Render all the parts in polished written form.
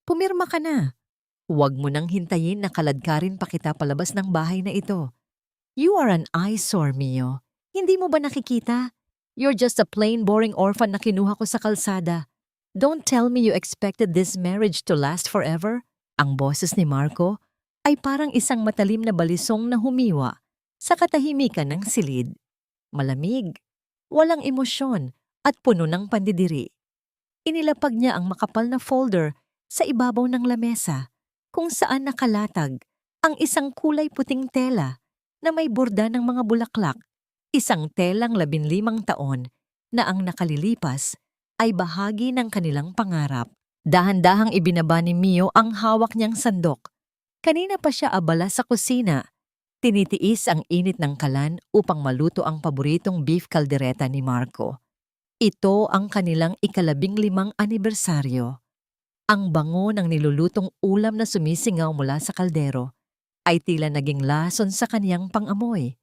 Pumirma ka na. Huwag mo nang hintayin na kaladkarin pa kita palabas ng bahay na ito. You are an eyesore, Mio. Hindi mo ba nakikita? You're just a plain boring orphan na kinuha ko sa kalsada. Don't tell me you expected this marriage to last forever. Ang boses ni Marco ay parang isang matalim na balisong na humiwa sa katahimikan ng silid. Malamig, walang emosyon at puno ng pandidiri. Inilapag niya ang makapal na folder sa ibabaw ng lamesa kung saan nakalatag ang isang kulay puting tela na may borda ng mga bulaklak, isang telang 15 taon na ang nakalilipas ay bahagi ng kanilang pangarap. Dahan-dahang ibinaba ni Mio ang hawak niyang sandok. Kanina pa siya abala sa kusina. Tinitiis ang init ng kalan upang maluto ang paboritong beef caldereta ni Marco. Ito ang kanilang ika-15 anibersaryo. Ang bango ng nilulutong ulam na sumisingaw mula sa kaldero ay tila naging lason sa kaniyang pang-amoy.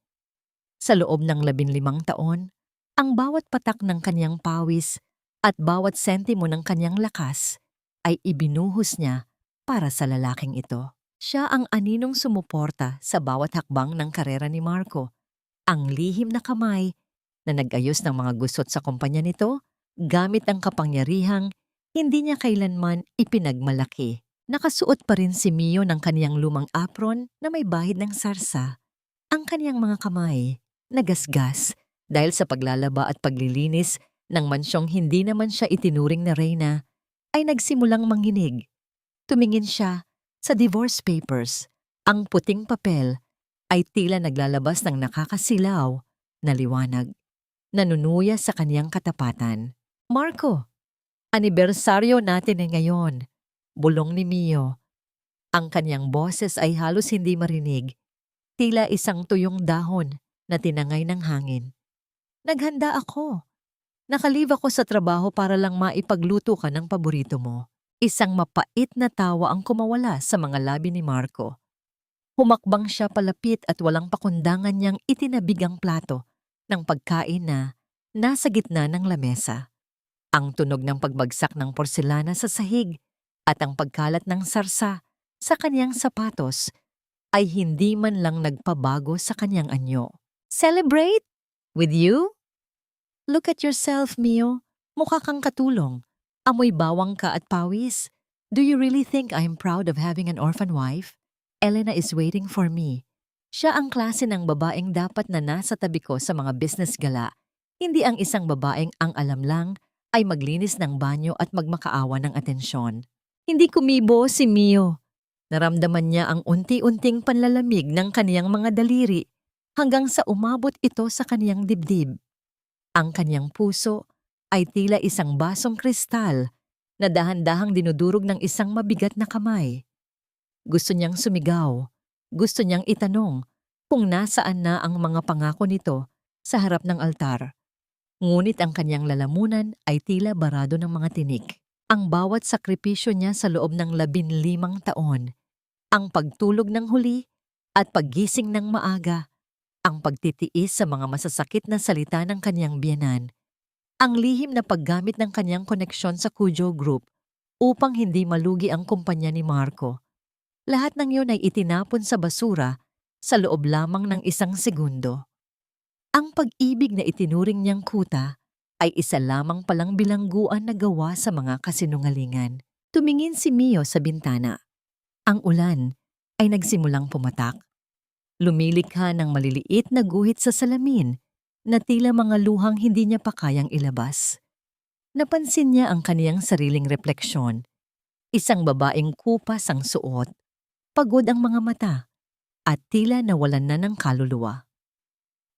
Sa loob ng 15 taon, ang bawat patak ng kaniyang pawis at bawat sentimo ng kaniyang lakas ay ibinuhos niya para sa lalaking ito. Siya ang aninong sumuporta sa bawat hakbang ng karera ni Marco. Ang lihim na kamay na nag-ayos ng mga gusot sa kumpanya nito gamit ang kapangyarihang hindi niya kailanman ipinagmalaki. Nakasuot pa rin si Mio ng kaniyang lumang apron na may bahid ng sarsa. Ang kaniyang mga kamay nagasgas dahil sa paglalaba at paglilinis ng mansyong hindi naman siya itinuring na reyna ay nagsimulang manginig. Tumingin siya sa divorce papers. Ang puting papel ay tila naglalabas ng nakakasilaw na liwanag. Nanunuya sa kaniyang katapatan. Marco, anibersaryo natin ngayon, bulong ni Mio. Ang kaniyang boses ay halos hindi marinig, tila isang tuyong dahon na tinangay ng hangin. Naghanda ako. Nakalive ako sa trabaho para lang maipagluto ka ng paborito mo. Isang mapait na tawa ang kumawala sa mga labi ni Marco. Humakbang siya palapit at walang pakundangan niyang itinabig ang plato ng pagkain na nasa gitna ng lamesa. Ang tunog ng pagbagsak ng porselana sa sahig at ang pagkalat ng sarsa sa kaniyang sapatos ay hindi man lang nagpabago sa kaniyang anyo. Celebrate? With you? Look at yourself, Mio. Mukha kang katulong. Amoy bawang ka at pawis. Do you really think I'm proud of having an orphan wife? Elena is waiting for me. Siya ang klase ng babaeng dapat na nasa tabi ko sa mga business gala. Hindi ang isang babaeng ang alam lang ay maglinis ng banyo at magmakaawa ng atensyon. Hindi kumibo si Mio. Naramdaman niya ang unti-unting panlalamig ng kaniyang mga daliri hanggang sa umabot ito sa kaniyang dibdib. Ang kaniyang puso ay tila isang basong kristal na dahan-dahang dinudurog ng isang mabigat na kamay. Gusto niyang sumigaw. Gusto niyang itanong kung nasaan na ang mga pangako nito sa harap ng altar. Ngunit ang kanyang lalamunan ay tila barado ng mga tinik. Ang bawat sakripisyo niya sa loob ng 15 taon, ang pagtulog ng huli at paggising ng maaga, ang pagtitiis sa mga masasakit na salita ng kanyang biyenan, ang lihim na paggamit ng kanyang koneksyon sa Cujo Group upang hindi malugi ang kumpanya ni Marco. Lahat ng yun ay itinapon sa basura sa loob lamang ng 1 segundo. Ang pag-ibig na itinuring niyang kuta ay isa lamang palang bilangguan na gawa sa mga kasinungalingan. Tumingin si Mio sa bintana. Ang ulan ay nagsimulang pumatak. Lumilikha ng maliliit na guhit sa salamin na tila mga luhang hindi niya pa kayang ilabas. Napansin niya ang kaniyang sariling refleksyon. Isang babaeng kupas ang suot, pagod ang mga mata, at tila nawalan na ng kaluluwa.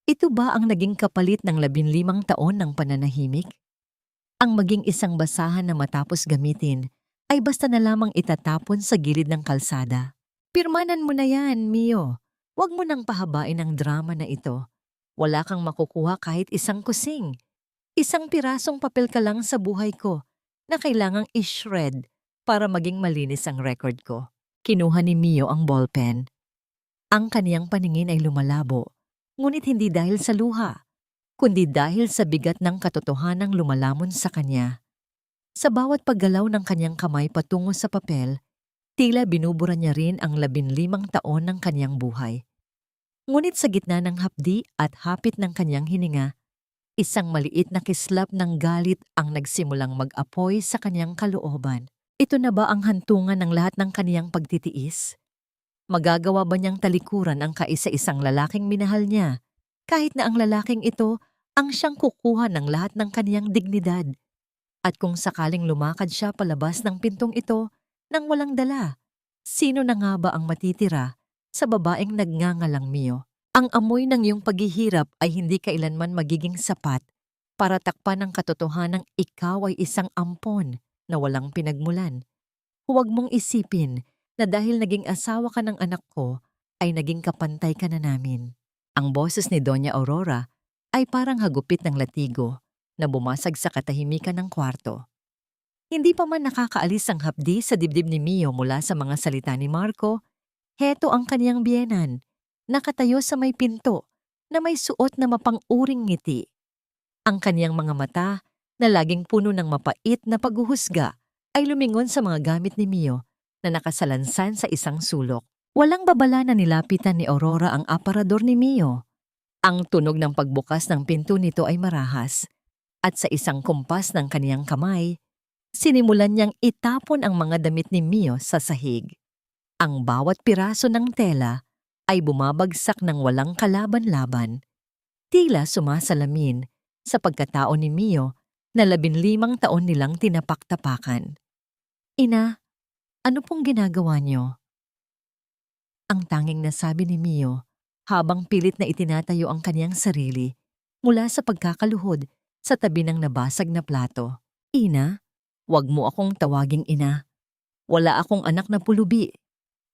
Ito ba ang naging kapalit ng 15 taon ng pananahimik? Ang maging isang basahan na matapos gamitin ay basta na lamang itatapon sa gilid ng kalsada. Pirmanan mo na yan, Mio. Huwag mo nang pahabain ang drama na ito. Wala kang makukuha kahit isang kusing. Isang pirasong papel ka lang sa buhay ko na kailangang i-shred para maging malinis ang record ko. Kinuha ni Mio ang ballpen. Ang kaniyang paningin ay lumalabo. Ngunit hindi dahil sa luha, kundi dahil sa bigat ng katotohanang lumalamon sa kanya. Sa bawat paggalaw ng kanyang kamay patungo sa papel, tila binubura niya rin ang 15 taon ng kanyang buhay. Ngunit sa gitna ng hapdi at hapit ng kanyang hininga, isang maliit na kislap ng galit ang nagsimulang mag-apoy sa kanyang kalooban. Ito na ba ang hantungan ng lahat ng kaniyang pagtitiis? Magagawa ba niyang talikuran ang kaisa-isang lalaking minahal niya, kahit na ang lalaking ito ang siyang kukuha ng lahat ng kaniyang dignidad? At kung sakaling lumakad siya palabas ng pintong ito nang walang dala, sino na nga ba ang matitira sa babaeng nagngangalang Mio? Ang amoy ng iyong paghihirap ay hindi kailanman magiging sapat para takpan ang katotohanang ikaw ay isang ampon na walang pinagmulan. Huwag mong isipin na dahil naging asawa ka ng anak ko, ay naging kapantay ka na namin. Ang boses ni Doña Aurora ay parang hagupit ng latigo na bumasag sa katahimikan ng kwarto. Hindi pa man nakakaalis ang hapdi sa dibdib ni Mio mula sa mga salita ni Marco, heto ang kaniyang biyenan, nakatayo sa may pinto na may suot na mapang-uring ngiti. Ang kaniyang mga mata na laging puno ng mapait na paghuhusga ay lumingon sa mga gamit ni Mio na nakasalansan sa isang sulok. Walang babala na nilapitan ni Aurora ang aparador ni Mio. Ang tunog ng pagbukas ng pinto nito ay marahas at sa isang kumpas ng kaniyang kamay, sinimulan niyang itapon ang mga damit ni Mio sa sahig. Ang bawat piraso ng tela ay bumabagsak ng walang kalaban-laban, tila sumasalamin sa pagkatao ni Mio na 15 taon nilang tinapak-tapakan. Ina, ano pong ginagawa niyo? Ang tanging nasabi ni Mio habang pilit na itinatayo ang kaniyang sarili mula sa pagkakaluhod sa tabi ng nabasag na plato. Ina, wag mo akong tawaging ina. Wala akong anak na pulubi.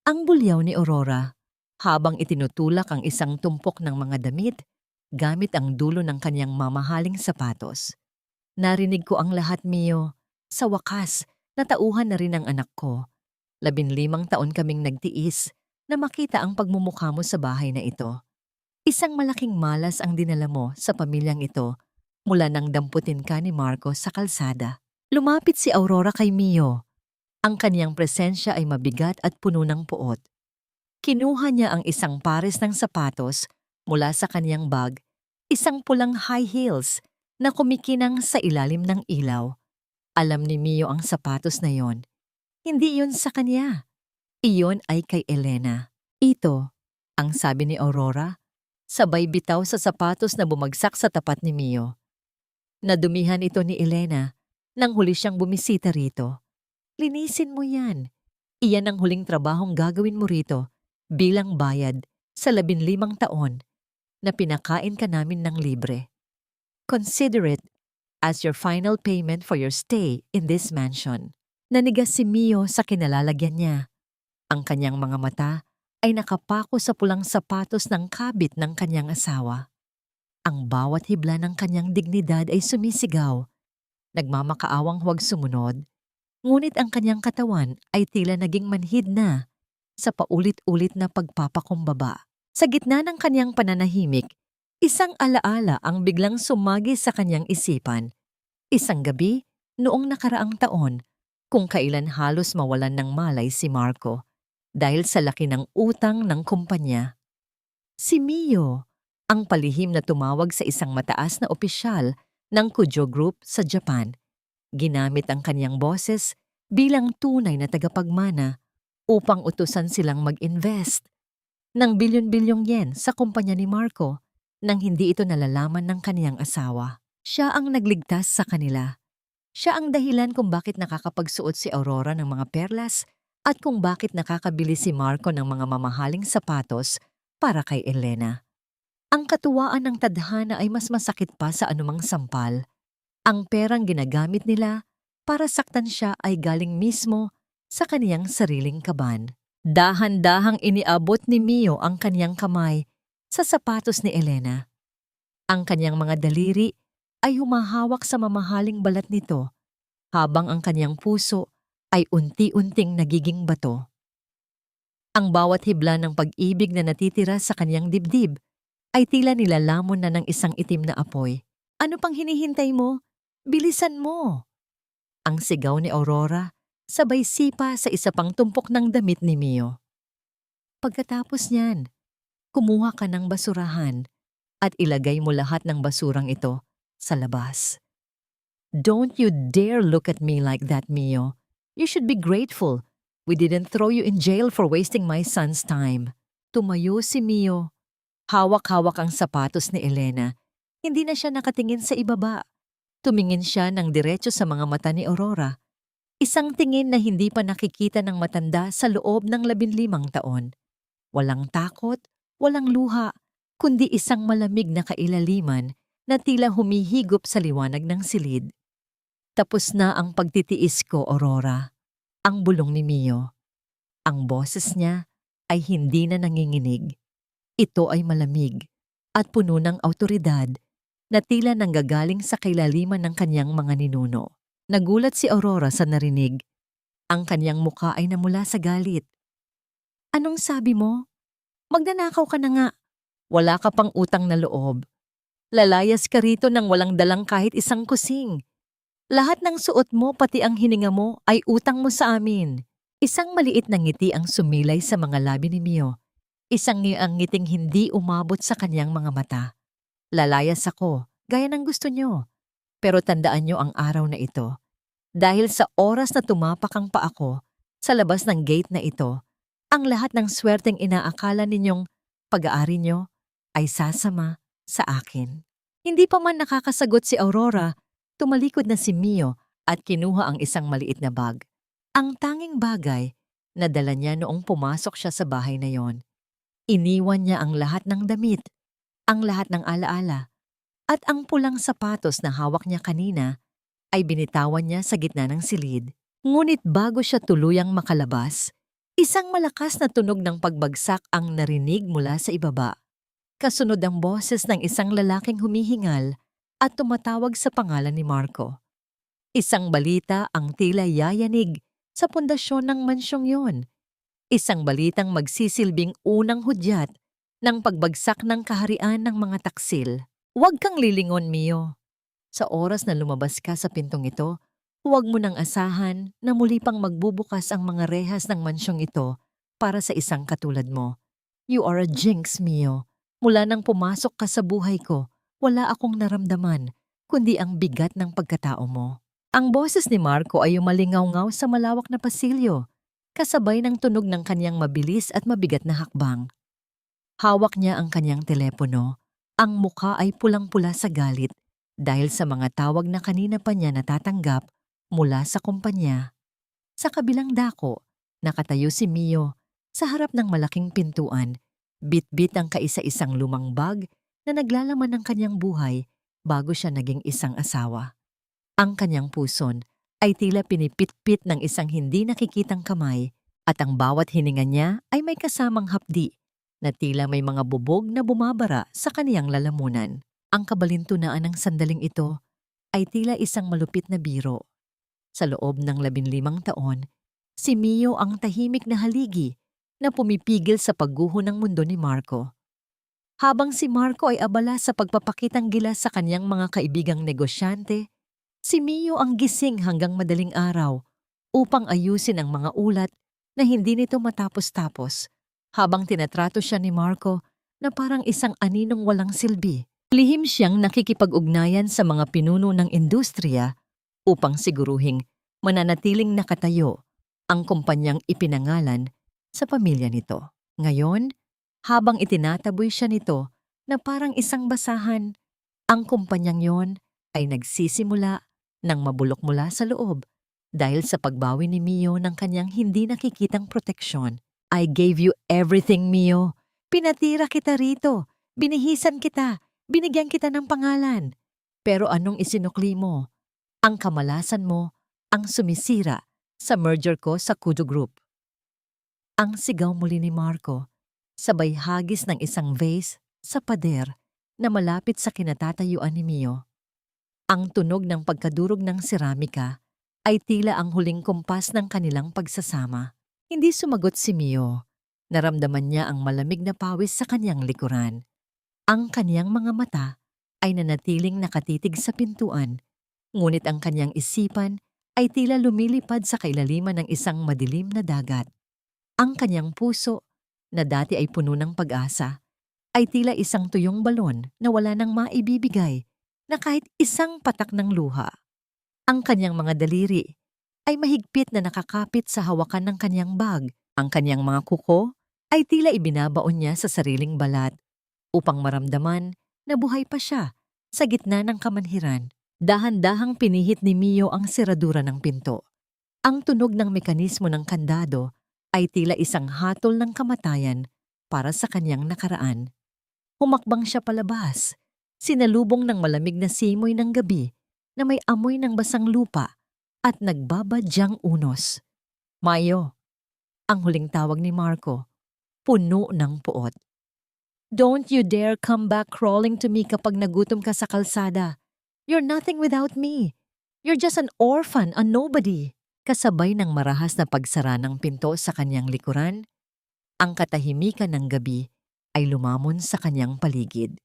Ang bulyaw ni Aurora habang itinutulak ang isang tumpok ng mga damit gamit ang dulo ng kaniyang mamahaling sapatos. Narinig ko ang lahat, Mio. Sa wakas, natauhan na rin ang anak ko. 15 taon kaming nagtiis na makita ang pagmumukha mo sa bahay na ito. Isang malaking malas ang dinala mo sa pamilyang ito mula nang damputin ka ni Marco sa kalsada. Lumapit si Aurora kay Mio. Ang kaniyang presensya ay mabigat at puno ng puot. Kinuha niya ang isang pares ng sapatos mula sa kaniyang bag, isang pulang high heels na kumikinang sa ilalim ng ilaw. Alam ni Mio ang sapatos na yon. Hindi yon sa kanya. Iyon ay kay Elena. Ito, ang sabi ni Aurora, sabay bitaw sa sapatos na bumagsak sa tapat ni Mio. Nadumihan ito ni Elena nang huli siyang bumisita rito. Linisin mo yan. Iyan ang huling trabahong gagawin mo rito bilang bayad sa 15 taon na pinakain ka namin ng libre. Consider it as your final payment for your stay in this mansion. Nanigas si Mio sa kinalalagyan niya. Ang kanyang mga mata ay nakapako sa pulang sapatos ng kabit ng kanyang asawa. Ang bawat hibla ng kanyang dignidad ay sumisigaw. Nagmamakaawang huwag sumunod, ngunit ang kanyang katawan ay tila naging manhid na sa paulit-ulit na pagpapakumbaba. Sa gitna ng kanyang pananahimik, isang alaala ang biglang sumagi sa kanyang isipan. Isang gabi, noong nakaraang taon, kung kailan halos mawalan ng malay si Marco dahil sa laki ng utang ng kumpanya. Si Mio, ang palihim na tumawag sa isang mataas na opisyal ng Kujou Group sa Japan, ginamit ang kanyang boses bilang tunay na tagapagmana upang utusan silang mag-invest ng bilyon-bilyong yen sa kumpanya ni Marco nang hindi ito nalalaman ng kaniyang asawa. Siya ang nagligtas sa kanila. Siya ang dahilan kung bakit nakakapagsuot si Aurora ng mga perlas at kung bakit nakakabili si Marco ng mga mamahaling sapatos para kay Elena. Ang katuwaan ng tadhana ay mas masakit pa sa anumang sampal. Ang perang ginagamit nila para saktan siya ay galing mismo sa kaniyang sariling kaban. Dahan-dahang iniabot ni Mio ang kaniyang kamay sa sapatos ni Elena. Ang kaniyang mga daliri ay humahawak sa mamahaling balat nito habang ang kaniyang puso ay unti-unting nagiging bato. Ang bawat hibla ng pag-ibig na natitira sa kaniyang dibdib ay tila nilalamon na ng isang itim na apoy. Ano pang hinihintay mo? Bilisan mo! Ang sigaw ni Aurora, sabay sipa sa isa pang tumpok ng damit ni Mio. Pagkatapos niyan, kumuha ka ng basurahan at ilagay mo lahat ng basurang ito sa labas. Don't you dare look at me like that, Mio. You should be grateful. We didn't throw you in jail for wasting my son's time. Tumayo si Mio. Hawak-hawak ang sapatos ni Elena. Hindi na siya nakatingin sa ibaba. Tumingin siya ng diretso sa mga mata ni Aurora. Isang tingin na hindi pa nakikita ng matanda sa loob ng 15 taon. Walang takot, walang luha, kundi isang malamig na kailaliman na tila humihigop sa liwanag ng silid. Tapos na ang pagtitiis ko, Aurora. Ang bulong ni Mio. Ang boses niya ay hindi na nanginginig. Ito ay malamig at puno ng awtoridad na tila nanggagaling sa kailaliman ng kanyang mga ninuno. Nagulat si Aurora sa narinig. Ang kanyang muka ay namula sa galit. Anong sabi mo? Magnanakaw ka na nga. Wala ka pang utang na loob. Lalayas ka rito nang walang dalang kahit isang kusing. Lahat ng suot mo pati ang hininga mo ay utang mo sa amin. Isang maliit na ngiti ang sumilay sa mga labi ni Mio. Isang ang ngiting hindi umabot sa kanyang mga mata. Lalayas ako, gaya ng gusto nyo. Pero tandaan nyo ang araw na ito. Dahil sa oras na tumapak ang paa ko sa labas ng gate na ito, ang lahat ng swerteng inaakala ninyong pag-aari nyo ay sasama sa akin. Hindi pa man nakakasagot si Aurora, tumalikod na si Mio at kinuha ang isang maliit na bag. Ang tanging bagay na dala niya noong pumasok siya sa bahay na yon. Iniwan niya ang lahat ng damit, ang lahat ng alaala, at ang pulang sapatos na hawak niya kanina ay binitawan niya sa gitna ng silid. Ngunit bago siya tuluyang makalabas, isang malakas na tunog ng pagbagsak ang narinig mula sa ibaba. Kasunod ang boses ng isang lalaking humihingal at tumatawag sa pangalan ni Marco. Isang balita ang tila yayanig sa pundasyon ng mansyong yon. Isang balitang magsisilbing unang hudyat ng pagbagsak ng kaharian ng mga taksil. Huwag kang lilingon, Mio. Sa oras na lumabas ka sa pintong ito, huwag mo nang asahan na muli pang magbubukas ang mga rehas ng mansyong ito para sa isang katulad mo. You are a jinx, Mio. Mula nang pumasok ka sa buhay ko, wala akong naramdaman, kundi ang bigat ng pagkatao mo. Ang boses ni Marco ay umalingaw-ngaw sa malawak na pasilyo, kasabay ng tunog ng kanyang mabilis at mabigat na hakbang. Hawak niya ang kanyang telepono. Ang muka ay pulang-pula sa galit dahil sa mga tawag na kanina pa niya natatanggap mula sa kumpanya. Sa kabilang dako, nakatayo si Mio sa harap ng malaking pintuan. Bit-bit ang kaisa-isang lumang bag na naglalaman ng kanyang buhay bago siya naging isang asawa. Ang kanyang puson ay tila pinipit-pit ng isang hindi nakikitang kamay at ang bawat hininga niya ay may kasamang hapdi na tila may mga bubog na bumabara sa kaniyang lalamunan. Ang kabalintunaan ng sandaling ito ay tila isang malupit na biro. Sa loob ng 15 taon, si Mio ang tahimik na haligi na pumipigil sa pagguho ng mundo ni Marco. Habang si Marco ay abala sa pagpapakitang gilas sa kanyang mga kaibigang negosyante, si Mio ang gising hanggang madaling araw upang ayusin ang mga ulat na hindi nito matapos-tapos habang tinatrato siya ni Marco na parang isang aninong walang silbi. Lihim siyang nakikipag-ugnayan sa mga pinuno ng industriya upang siguruhing mananatiling nakatayo ang kumpanyang ipinangalan sa pamilya nito. Ngayon, habang itinataboy siya nito na parang isang basahan, ang kumpanyang yon ay nagsisimula ng mabulok mula sa loob dahil sa pagbawi ni Mio ng kanyang hindi nakikitang proteksyon. I gave you everything, Mio. Pinatira kita rito. Binihisan kita. Binigyan kita ng pangalan. Pero anong isinukli mo? Ang kamalasan mo ang sumisira sa merger ko sa Kudo Group. Ang sigaw muli ni Marco, sabay hagis ng isang vase sa pader na malapit sa kinatatayuan ni Mio. Ang tunog ng pagkadurog ng seramika ay tila ang huling kumpas ng kanilang pagsasama. Hindi sumagot si Mio. Naramdaman niya ang malamig na pawis sa kanyang likuran. Ang kanyang mga mata ay nanatiling nakatitig sa pintuan, ngunit ang kanyang isipan ay tila lumilipad sa kailaliman ng isang madilim na dagat. Ang kanyang puso, na dati ay puno ng pag-asa, ay tila isang tuyong balon na wala nang maibibigay na kahit isang patak ng luha. Ang kanyang mga daliri ay mahigpit na nakakapit sa hawakan ng kanyang bag. Ang kanyang mga kuko ay tila ibinabaon niya sa sariling balat upang maramdaman na buhay pa siya sa gitna ng kamanhiran. Dahan-dahang pinihit ni Mio ang seradura ng pinto. Ang tunog ng mekanismo ng kandado ay tila isang hatol ng kamatayan para sa kanyang nakaraan. Humakbang siya palabas, sinalubong ng malamig na simoy ng gabi na may amoy ng basang lupa at nagbabadyang unos. Mayo, ang huling tawag ni Marco, puno ng puot. Don't you dare come back crawling to me kapag nagutom ka sa kalsada. You're nothing without me. You're just an orphan, a nobody. Kasabay ng marahas na pagsara ng pinto sa kanyang likuran, ang katahimikan ng gabi ay lumamon sa kanyang paligid.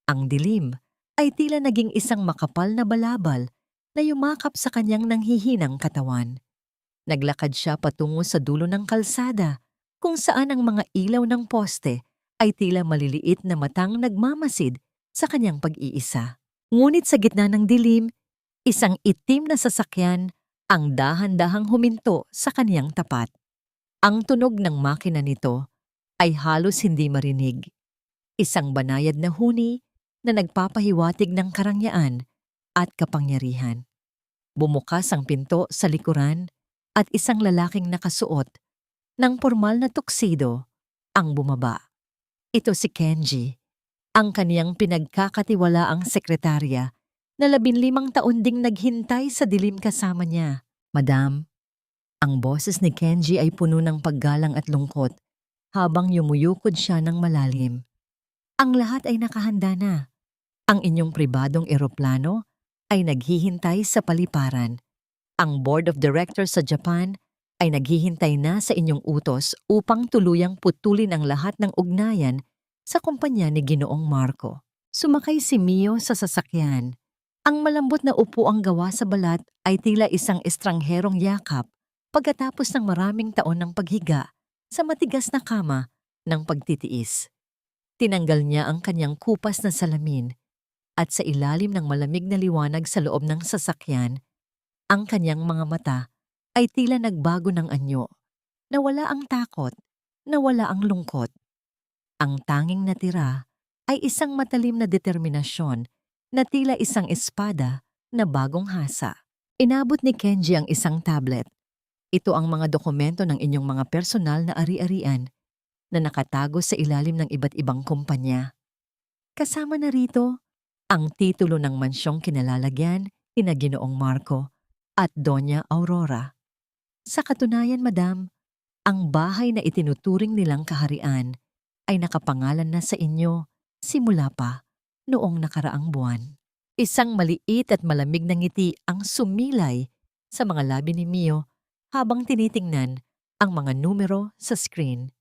Ang dilim ay tila naging isang makapal na balabal na yumakap sa kanyang nanghihinang katawan. Naglakad siya patungo sa dulo ng kalsada kung saan ang mga ilaw ng poste ay tila maliliit na matang nagmamasid sa kanyang pag-iisa. Ngunit sa gitna ng dilim, isang itim na sasakyan ang dahan-dahang huminto sa kaniyang tapat. Ang tunog ng makina nito ay halos hindi marinig. Isang banayad na huni na nagpapahiwatig ng karangyaan at kapangyarihan. Bumukas ang pinto sa likuran at isang lalaking nakasuot ng pormal na tuksido ang bumaba. Ito si Kenji, ang kaniyang pinagkakatiwalaang sekretarya na 15 taon ding naghintay sa dilim kasama niya. Madam, ang boses ni Kenji ay puno ng paggalang at lungkot habang yumuyukod siya ng malalim. Ang lahat ay nakahanda na. Ang inyong pribadong eroplano ay naghihintay sa paliparan. Ang Board of Directors sa Japan ay naghihintay na sa inyong utos upang tuluyang putulin ang lahat ng ugnayan sa kumpanya ni Ginoong Marco. Sumakay si Mio sa sasakyan. Ang malambot na upuang gawa sa balat ay tila isang estrangherong yakap pagkatapos ng maraming taon ng paghiga sa matigas na kama ng pagtitiis. Tinanggal niya ang kanyang kupas na salamin at sa ilalim ng malamig na liwanag sa loob ng sasakyan, ang kanyang mga mata ay tila nagbago ng anyo. Nawala ang takot, nawala ang lungkot. Ang tanging natira ay isang matalim na determinasyon na tila isang espada na bagong hasa. Inabot ni Kenji ang isang tablet. Ito ang mga dokumento ng inyong mga personal na ari-arian na nakatago sa ilalim ng iba't ibang kumpanya. Kasama na rito ang titulo ng mansyong kinalalagyan ni Ginoong Marco at Doña Aurora. Sa katunayan, Madam, ang bahay na itinuturing nilang kaharian ay nakapangalan na sa inyo simula pa noong nakaraang buwan. Isang maliit at malamig na ngiti ang sumilay sa mga labi ni Mio habang tinitingnan ang mga numero sa screen.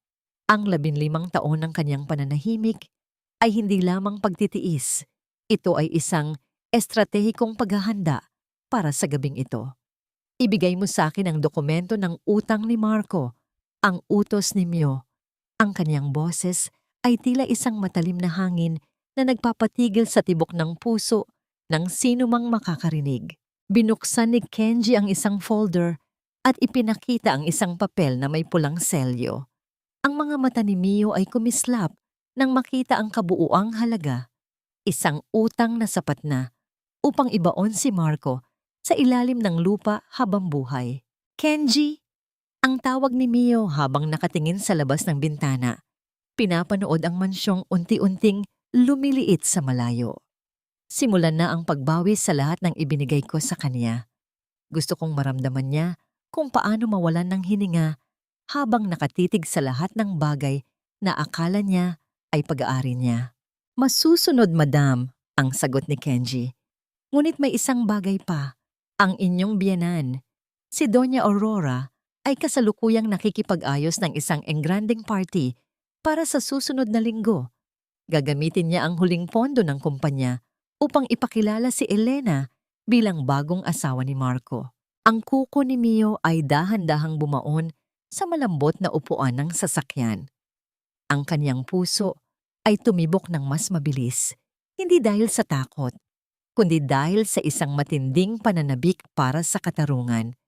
Ang 15 taon ng kanyang pananahimik ay hindi lamang pagtitiis. Ito ay isang estratehikong paghahanda para sa gabing ito. Ibigay mo sa akin ang dokumento ng utang ni Marco, ang utos ni Mio. Ang kanyang boses ay tila isang matalim na hangin na nagpapatigil sa tibok ng puso ng sino mang makakarinig. Binuksan ni Kenji ang isang folder at ipinakita ang isang papel na may pulang selyo. Ang mga mata ni Mio ay kumislap nang makita ang kabuuang halaga. Isang utang na sapat na upang ibaon si Marco sa ilalim ng lupa habang buhay. Kenji, ang tawag ni Mio habang nakatingin sa labas ng bintana. Pinapanood ang mansyong unti-unting lumiliit sa malayo. Simulan na ang pagbawi sa lahat ng ibinigay ko sa kanya. Gusto kong maramdaman niya kung paano mawalan ng hininga habang nakatitig sa lahat ng bagay na akala niya ay pag-aari niya. Masusunod, Madam, ang sagot ni Kenji. Ngunit may isang bagay pa, ang inyong biyenan. Si Doña Aurora ay kasalukuyang nakikipag-ayos ng isang engranding party para sa susunod na linggo. Gagamitin niya ang huling pondo ng kumpanya upang ipakilala si Elena bilang bagong asawa ni Marco. Ang kuko ni Mio ay dahan-dahang bumaon sa malambot na upuan ng sasakyan. Ang kanyang puso ay tumibok ng mas mabilis, hindi dahil sa takot, kundi dahil sa isang matinding pananabik para sa katarungan.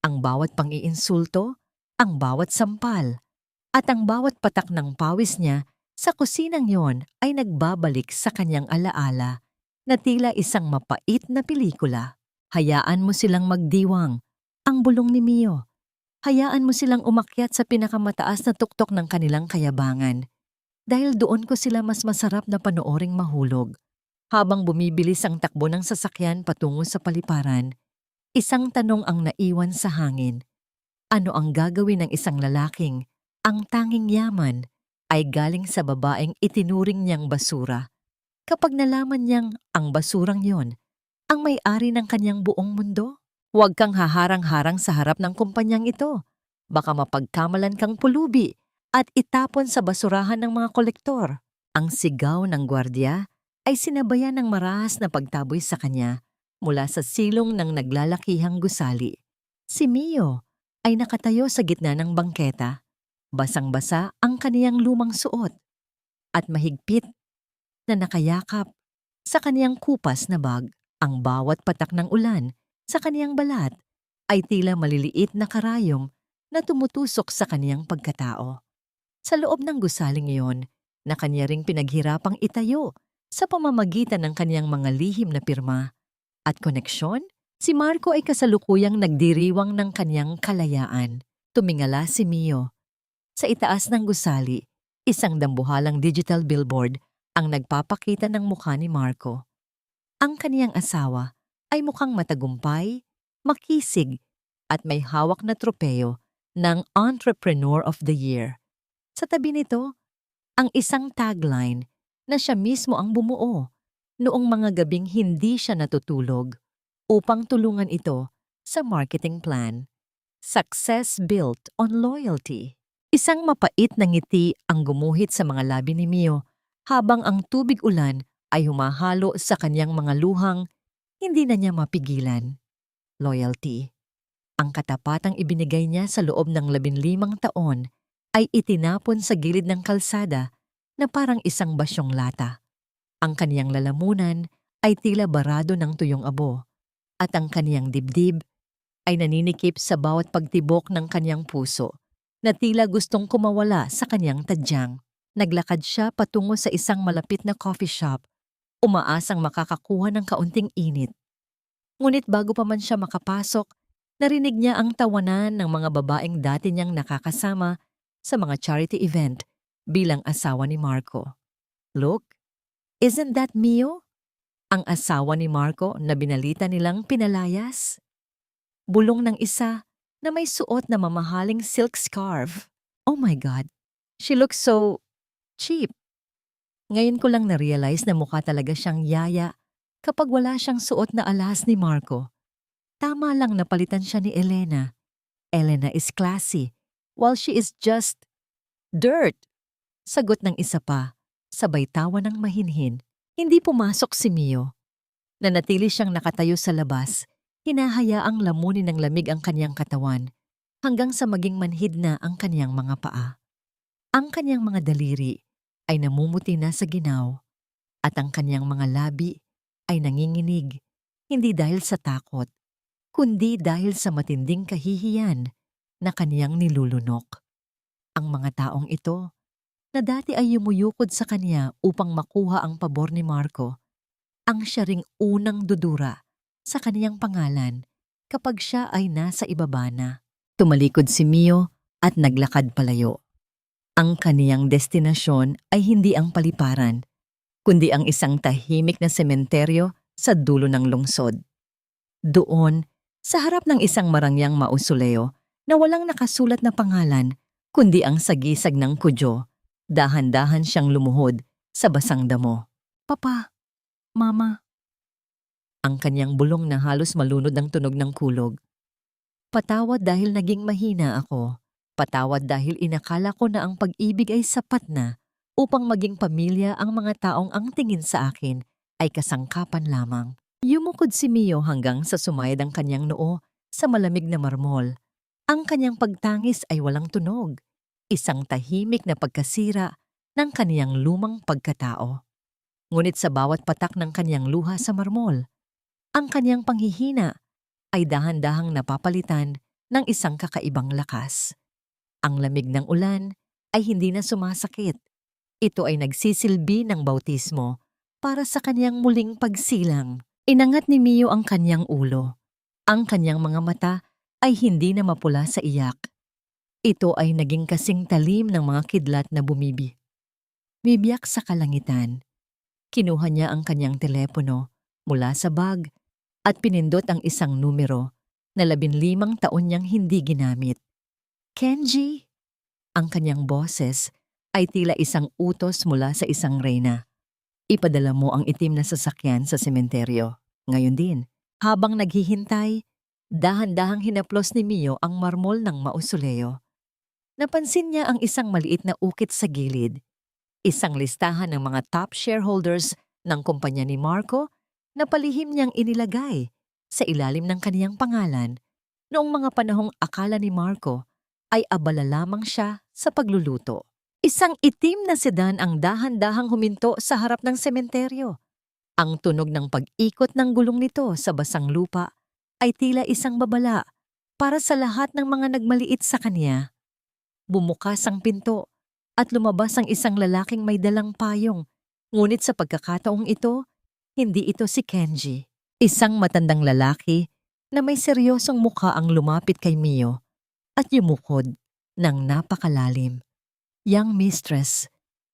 Ang bawat pang-iinsulto, ang bawat sampal, at ang bawat patak ng pawis niya sa kusinang yon ay nagbabalik sa kanyang alaala na tila isang mapait na pelikula. Hayaan mo silang magdiwang, ang bulong ni Mio. Hayaan mo silang umakyat sa pinakamataas na tuktok ng kanilang kayabangan. Dahil doon ko sila mas masarap na panooring mahulog. Habang bumibilis ang takbo ng sasakyan patungo sa paliparan, isang tanong ang naiwan sa hangin. Ano ang gagawin ng isang lalaking ang tanging yaman ay galing sa babaeng itinuring niyang basura? Kapag nalaman niyang ang basurang yon ang may-ari ng kanyang buong mundo? Huwag kang haharang-harang sa harap ng kumpanyang ito. Baka mapagkamalan kang pulubi at itapon sa basurahan ng mga kolektor. Ang sigaw ng gwardiya ay sinabayan ng marahas na pagtaboy sa kanya mula sa silong ng naglalakihang gusali. Si Mio ay nakatayo sa gitna ng bangketa. Basang-basa ang kaniyang lumang suot at mahigpit na nakayakap sa kaniyang kupas na bag. Ang bawat patak ng ulan sa kaniyang balat ay tila maliliit na karayom na tumutusok sa kaniyang pagkatao. Sa loob ng gusaling iyon, na kanya ring pinaghirapang itayo sa pamamagitan ng kaniyang mga lihim na pirma at koneksyon, si Marco ay kasalukuyang nagdiriwang ng kaniyang kalayaan. Tumingala si Mio. Sa itaas ng gusali, isang dambuhalang digital billboard ang nagpapakita ng mukha ni Marco. Ang kaniyang asawa ay mukhang matagumpay, makisig, at may hawak na tropeyo ng Entrepreneur of the Year. Sa tabi nito, ang isang tagline na siya mismo ang bumuo noong mga gabing hindi siya natutulog upang tulungan ito sa marketing plan. Success built on loyalty. Isang mapait na ngiti ang gumuhit sa mga labi ni Mio habang ang tubig ulan ay humahalo sa kanyang mga luhang hindi na niya mapigilan. Loyalty. Ang katapatang ibinigay niya sa loob ng 15 taon ay itinapon sa gilid ng kalsada na parang isang basyong lata. Ang kaniyang lalamunan ay tila barado ng tuyong abo at ang kaniyang dibdib ay naninikip sa bawat pagtibok ng kaniyang puso na tila gustong kumawala sa kaniyang tadyang. Naglakad siya patungo sa isang malapit na coffee shop, umaasang makakakuha ng kaunting init. Ngunit bago pa man siya makapasok, narinig niya ang tawanan ng mga babaeng dati niyang nakakasama sa mga charity event bilang asawa ni Marco. Look, isn't that Mio? Ang asawa ni Marco na binalita nilang pinalayas? Bulong ng isa na may suot na mamahaling silk scarf. Oh my God, she looks so cheap. Ngayon ko lang na-realize na mukha talaga siyang yaya kapag wala siyang suot na alas ni Marco. Tama lang napalitan siya ni Elena. Elena is classy, while she is just dirt. Sagot ng isa pa, sabay tawa ng mahinhin. Hindi pumasok si Mio. Nanatili siyang nakatayo sa labas, hinahayaang lamunin ng lamig ang kanyang katawan hanggang sa maging manhid na ang kanyang mga paa. Ang kanyang mga daliri ay namumuti na sa ginaw at ang kanyang mga labi ay nanginginig, hindi dahil sa takot, kundi dahil sa matinding kahihiyan na kaniyang nilulunok. Ang mga taong ito, na dati ay yumuyukod sa kanya upang makuha ang pabor ni Marco, ang siya ring unang dudura sa kaniyang pangalan kapag siya ay nasa ibaba na. Tumalikod si Mio at naglakad palayo. Ang kaniyang destinasyon ay hindi ang paliparan, kundi ang isang tahimik na sementeryo sa dulo ng lungsod. Doon, sa harap ng isang marangyang mausoleo na walang nakasulat na pangalan, kundi ang sagisag ng kudyo, dahan-dahan siyang lumuhod sa basang damo. Papa, Mama. Ang kanyang bulong na halos malunod ng tunog ng kulog. Patawad dahil naging mahina ako. Patawad dahil inakala ko na ang pag-ibig ay sapat na upang maging pamilya ang mga taong ang tingin sa akin ay kasangkapan lamang. Yumukod si Mio hanggang sa sumayad ang kanyang noo Sa malamig na marmol, ang kanyang pagtangis ay walang tunog, isang tahimik na pagkasira ng kaniyang lumang pagkatao. Ngunit sa bawat patak ng kaniyang luha sa marmol, ang kaniyang panghihina ay dahan-dahang napapalitan ng isang kakaibang lakas. Ang lamig ng ulan ay hindi na sumasakit. Ito ay nagsisilbi ng bautismo para sa kaniyang muling pagsilang. Inangat ni Mio ang kaniyang ulo. Ang kaniyang mga mata ay hindi na mapula sa iyak. Ito ay naging kasing talim ng mga kidlat na bibiyak sa kalangitan. Kinuha niya ang kaniyang telepono mula sa bag at pinindot ang isang numero na 15 taon niyang hindi ginamit. Kenji! Ang kaniyang boses ay tila isang utos mula sa isang reyna. Ipadala mo ang itim na sasakyan sa sementeryo. Ngayon din, habang naghihintay, dahan-dahang hinaplos ni Mio ang marmol ng mausoleo. Napansin niya ang isang maliit na ukit sa gilid. Isang listahan ng mga top shareholders ng kumpanya ni Marco na palihim niyang inilagay sa ilalim ng kaniyang pangalan noong mga panahong akala ni Marco ay abala lamang siya sa pagluluto. Isang itim na sedan ang dahan-dahang huminto sa harap ng sementeryo. Ang tunog ng pag-ikot ng gulong nito sa basang lupa ay tila isang babala para sa lahat ng mga nagmaliit sa kanya. Bumukas ang pinto at lumabas ang isang lalaking may dalang payong. Ngunit sa pagkakataong ito, hindi ito si Kenji. Isang matandang lalaki na may seryosong mukha ang lumapit kay Mio at yumukod ng napakalalim. Young mistress,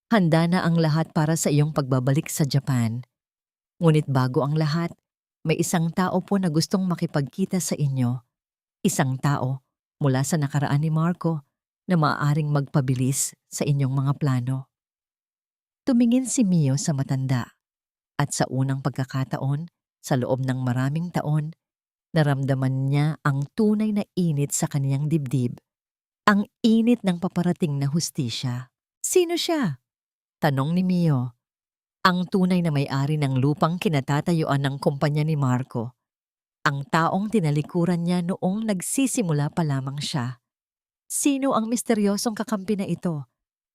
handa na ang lahat para sa iyong pagbabalik sa Japan. Ngunit bago ang lahat, may isang tao po na gustong makipagkita sa inyo. Isang tao mula sa nakaraan ni Marco na maaaring magpabilis sa inyong mga plano. Tumingin si Mio sa matanda at sa unang pagkakataon, sa loob ng maraming taon, naramdaman niya ang tunay na init sa kaniyang dibdib. Ang init ng paparating na hustisya. Sino siya? Tanong ni Mio. Ang tunay na may-ari ng lupang kinatatayuan ng kumpanya ni Marco. Ang taong tinalikuran niya noong nagsisimula pa lamang siya. Sino ang misteryosong kakampi na ito?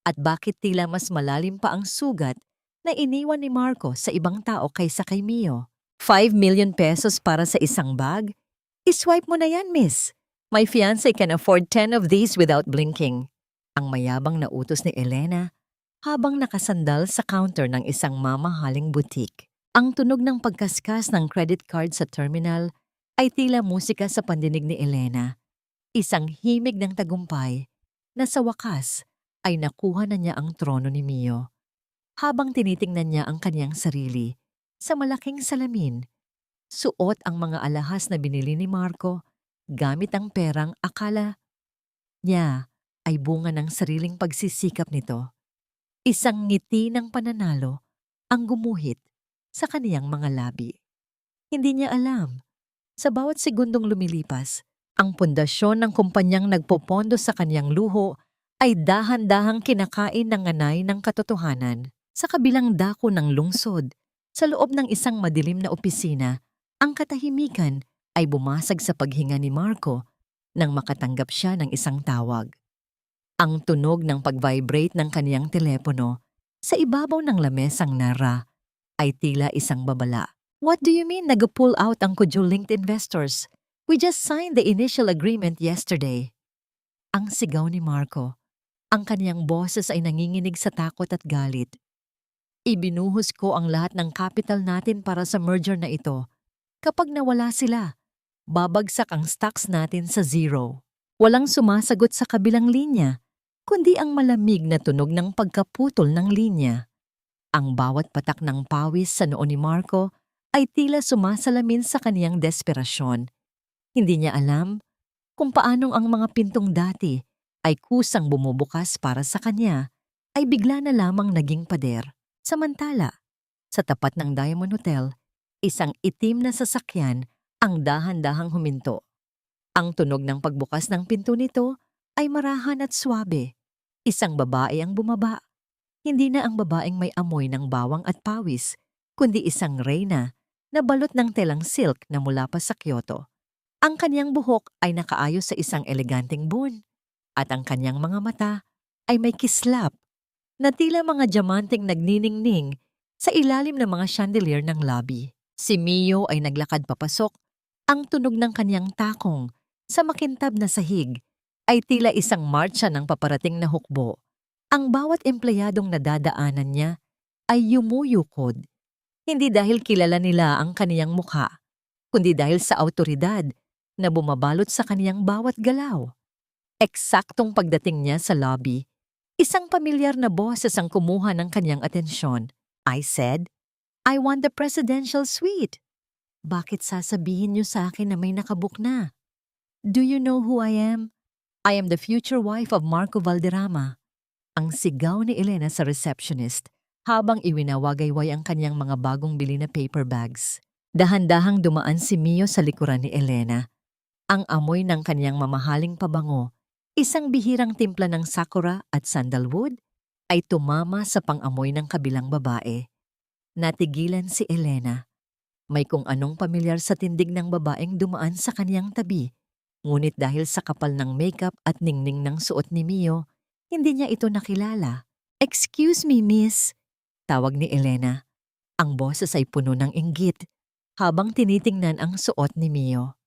At bakit tila mas malalim pa ang sugat na iniwan ni Marco sa ibang tao kaysa kay Mio? 5 million pesos para sa isang bag? I-swipe mo na yan, miss. My fiancé can afford 10 of these without blinking. Ang mayabang na utos ni Elena habang nakasandal sa counter ng isang mamahaling butik. Ang tunog ng pagkaskas ng credit card sa terminal ay tila musika sa pandinig ni Elena. Isang himig ng tagumpay na sa wakas ay nakuha na niya ang trono ni Mio. Habang tinitingnan niya ang kaniyang sarili sa malaking salamin, suot ang mga alahas na binili ni Marco gamit ang perang akala niya ay bunga ng sariling pagsisikap nito. Isang ngiti ng pananalo ang gumuhit sa kaniyang mga labi. Hindi niya alam, sa bawat segundong lumilipas, ang pundasyon ng kumpanyang nagpopondo sa kaniyang luho ay dahan-dahang kinakain ng anay ng katotohanan. Sa kabilang dako ng lungsod, sa loob ng isang madilim na opisina, ang katahimikan ay bumasag sa paghinga ni Marco nang makatanggap siya ng isang tawag. Ang tunog ng pag-vibrate ng kaniyang telepono sa ibabaw ng lamesang nara ay tila isang babala. What do you mean nag-pull out ang Kujul-linked investors? We just signed the initial agreement yesterday. Ang sigaw ni Marco. Ang kaniyang boses ay nanginginig sa takot at galit. Ibinuhos ko ang lahat ng capital natin para sa merger na ito. Kapag nawala sila, babagsak ang stocks natin sa zero. Walang sumasagot sa kabilang linya, kundi ang malamig na tunog ng pagkaputol ng linya. Ang bawat patak ng pawis sa noo ni Marco ay tila sumasalamin sa kaniyang desperasyon. Hindi niya alam kung paanong ang mga pintong dati ay kusang bumubukas para sa kanya ay bigla na lamang naging pader. Samantala, sa tapat ng Diamond Hotel, isang itim na sasakyan ang dahan-dahang huminto. Ang tunog ng pagbukas ng pinto nito ay marahan at swabe. Isang babae ang bumaba. Hindi na ang babaeng may amoy ng bawang at pawis, kundi isang reyna na balot ng telang silk na mula pa sa Kyoto. Ang kanyang buhok ay nakaayos sa isang eleganteng bun, at ang kanyang mga mata ay may kislap na tila mga diamanteng nagniningning sa ilalim ng mga chandelier ng lobby. Si Mio ay naglakad papasok, ang tunog ng kanyang takong sa makintab na sahig ay tila isang marcha ng paparating na hukbo. Ang bawat empleyadong nadadaanan niya ay yumuyukod, hindi dahil kilala nila ang kaniyang mukha, kundi dahil sa awtoridad na bumabalot sa kaniyang bawat galaw. Eksaktong pagdating niya sa lobby, isang pamilyar na boses ang kumuha ng kanyang atensyon. I said, "I want the presidential suite." Bakit sasabihin niyo sa akin na may nakabook na? Do you know who I am? I am the future wife of Marco Valderrama. Ang sigaw ni Elena sa receptionist habang iwinawagayway ang kanyang mga bagong bili na paper bags. Dahan-dahang dumaan si Mio sa likuran ni Elena. Ang amoy ng kanyang mamahaling pabango, isang bihirang timpla ng sakura at sandalwood, ay tumama sa pang-amoy ng kabilang babae. Natigilan si Elena. May kung anong pamilyar sa tindig ng babaeng dumaan sa kaniyang tabi. Ngunit dahil sa kapal ng makeup at ningning ng suot ni Mio, hindi niya ito nakilala. "Excuse me, miss," tawag ni Elena. Ang boses ay puno ng inggit habang tinitingnan ang suot ni Mio.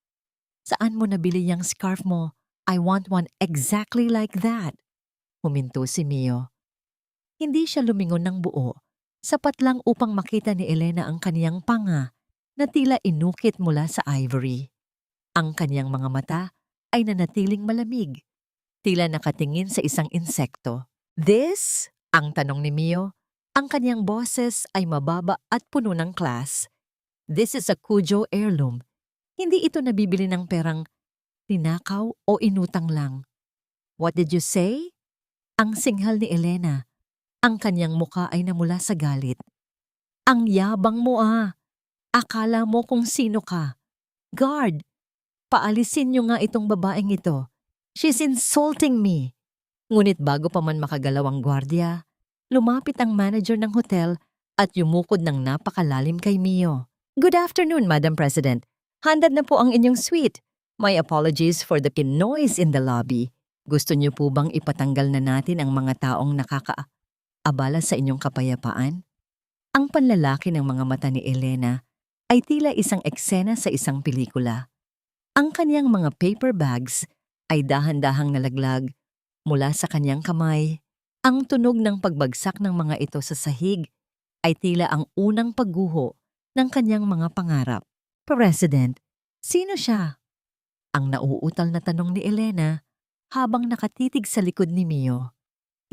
"Saan mo nabili yung scarf mo? I want one exactly like that." Huminto si Mio. Hindi siya lumingon ng buo, sapat lang upang makita ni Elena ang kaniyang panga na tila inukit mula sa ivory. Ang kaniyang mga mata ay nanatiling malamig, tila nakatingin sa isang insekto. "This?" ang tanong ni Mio. Ang kaniyang boses ay mababa at puno ng class. "This is a Cujo heirloom. Hindi ito nabibili ng perang tinakaw o inutang lang." "What did you say?" Ang singhal ni Elena. Ang kanyang muka ay namula sa galit. "Ang yabang mo ah! Akala mo kung sino ka. Guard, paalisin niyo nga itong babaeng ito. She's insulting me." Ngunit bago pa man makagalaw ang gwardiya, lumapit ang manager ng hotel at yumukod ng napakalalim kay Mio. "Good afternoon, Madam President. Handad na po ang inyong suite. My apologies for the noise in the lobby. Gusto niyo po bang ipatanggal na natin ang mga taong nakakaabala sa inyong kapayapaan?" Ang panlalaki ng mga mata ni Elena ay tila isang eksena sa isang pelikula. Ang kanyang mga paper bags ay dahan-dahang nalaglag mula sa kanyang kamay. Ang tunog ng pagbagsak ng mga ito sa sahig ay tila ang unang pagguho ng kanyang mga pangarap. "President, sino siya?" Ang nauutal na tanong ni Elena habang nakatitig sa likod ni Mio.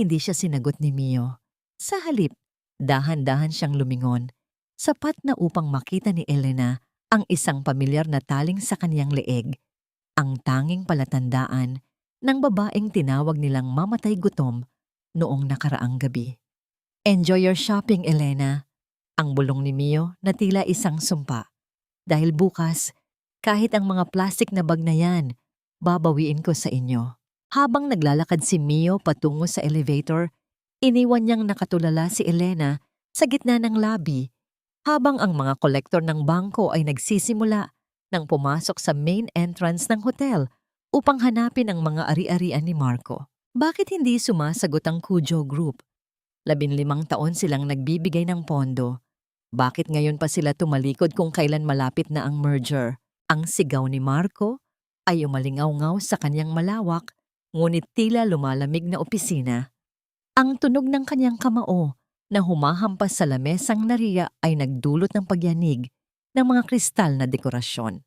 Hindi siya sinagot ni Mio. Sa halip, dahan-dahan siyang lumingon, sapat na upang makita ni Elena ang isang pamilyar na taling sa kaniyang leeg, ang tanging palatandaan ng babaeng tinawag nilang mamatay gutom noong nakaraang gabi. "Enjoy your shopping, Elena." Ang bulong ni Mio na tila isang sumpa. "Dahil bukas, kahit ang mga plastic na bag na yan, babawiin ko sa inyo." Habang naglalakad si Mio patungo sa elevator, iniwan niyang nakatulala si Elena sa gitna ng lobby habang ang mga kolektor ng bangko ay nagsisimula nang pumasok sa main entrance ng hotel upang hanapin ang mga ari-arian ni Marco. Bakit hindi sumasagot ang Cujo Group? 15 taon silang nagbibigay ng pondo. Bakit ngayon pa sila tumalikod kung kailan malapit na ang merger? Ang sigaw ni Marco ay umalingaw-ngaw sa kanyang malawak, ngunit tila lumalamig na opisina. Ang tunog ng kanyang kamao na humahampas sa lamesang nariya ay nagdulot ng pagyanig ng mga kristal na dekorasyon.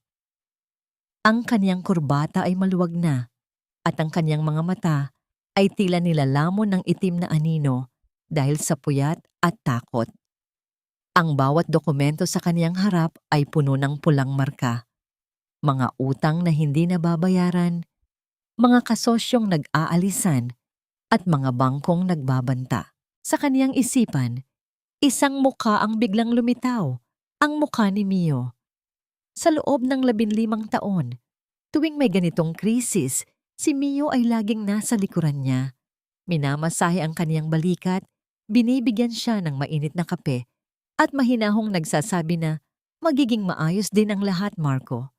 Ang kanyang kurbata ay maluwag na at ang kanyang mga mata ay tila nilalamon ng itim na anino dahil sa puyat at takot. Ang bawat dokumento sa kanyang harap ay puno ng pulang marka. Mga utang na hindi nababayaran, mga kasosyong nag-aalisan, at mga bangkong nagbabanta. Sa kaniyang isipan, isang mukha ang biglang lumitaw, ang mukha ni Mio. Sa loob ng 15 taon, tuwing may ganitong krisis, si Mio ay laging nasa likuran niya. Minamasahe ang kaniyang balikat, binibigyan siya ng mainit na kape, at mahinahong nagsasabi na magiging maayos din ang lahat, Marco.